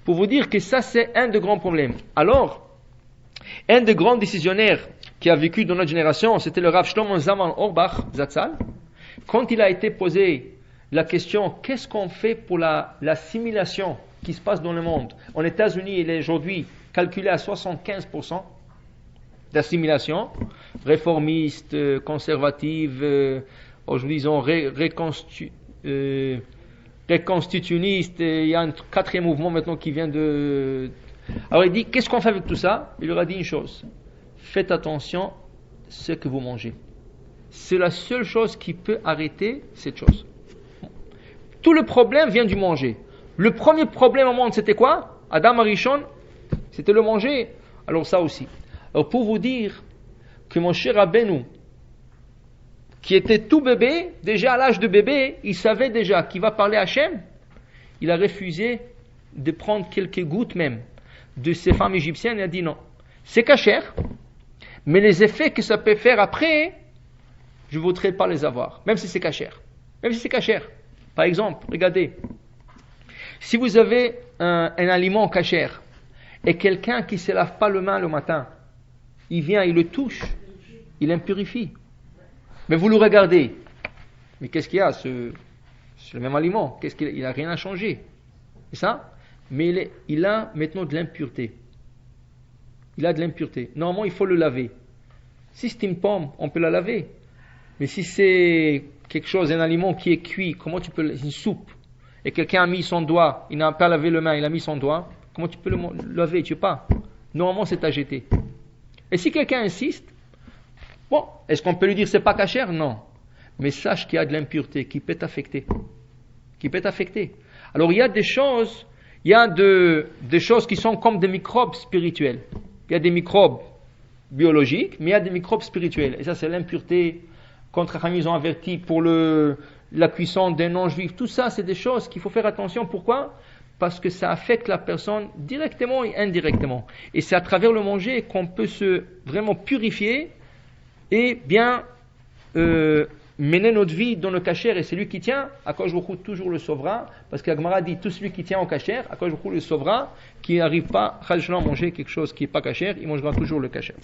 Pour vous dire que ça, c'est un des grands problèmes. Alors, un des grands décisionnaires qui a vécu dans notre génération, c'était le Rav Shlomo Zalman Auerbach, Zatzal. Quand il a été posé la question, qu'est-ce qu'on fait pour l'assimilation qui se passe dans le monde? En États-Unis, il est aujourd'hui calculé à 75% d'assimilation, réformiste, conservative, aujourd'hui ils ont réconstitutionniste, il y a un quatrième mouvement maintenant qui vient de... Alors il dit, qu'est-ce qu'on fait avec tout ça? Il leur a dit une chose, faites attention à ce que vous mangez. C'est la seule chose qui peut arrêter cette chose. Tout le problème vient du manger. Le premier problème au monde, c'était quoi? Adam Arishon, c'était le manger. Alors ça aussi. Alors pour vous dire que mon cher Rabbeinu, qui était tout bébé, déjà à l'âge de bébé, il savait déjà qu'il va parler à Hachem. Il a refusé de prendre quelques gouttes même de ces femmes égyptiennes. Il a dit non, c'est kasher, mais les effets que ça peut faire après, je ne voudrais pas les avoir, même si c'est kasher. Même si c'est kasher. Par exemple, regardez, si vous avez un aliment kasher et quelqu'un qui ne se lave pas les mains le matin, il vient, il le touche, il l'impurifie. Mais vous le regardez. Mais qu'est-ce qu'il y a? C'est le même aliment. Il n'a rien à changer. C'est ça? Mais il a maintenant de l'impureté. Il a de l'impureté. Normalement, il faut le laver. Si c'est une pomme, on peut la laver. Mais si c'est quelque chose, un aliment qui est cuit, comment tu peux... Une soupe. Et quelqu'un a mis son doigt, il n'a pas lavé le main, il a mis son doigt. Comment tu peux le laver? Tu peux pas. Normalement, c'est à jeter. Et si quelqu'un insiste, bon, est-ce qu'on peut lui dire c'est pas cachère? Non. Mais sache qu'il y a de l'impureté qui peut t'affecter. Qui peut t'affecter. Alors il y a des choses, des choses qui sont comme des microbes spirituels. Il y a des microbes biologiques, mais il y a des microbes spirituels. Et ça, c'est l'impureté. Contre Chachamim, ils ont averti pour la cuisson d'un non-juif. Tout ça, c'est des choses qu'il faut faire attention. Pourquoi? Parce que ça affecte la personne directement et indirectement. Et c'est à travers le manger qu'on peut se vraiment purifier et bien mener notre vie dans le kasher. Et celui qui tient, Akadosh Baruch Hu toujours le sauvera. Parce que la Gemara dit, tout celui qui tient au kasher, Akadosh Baruch Hu le sauvera. Qui n'arrive pas à manger quelque chose qui n'est pas kasher, il mangera toujours le kasher.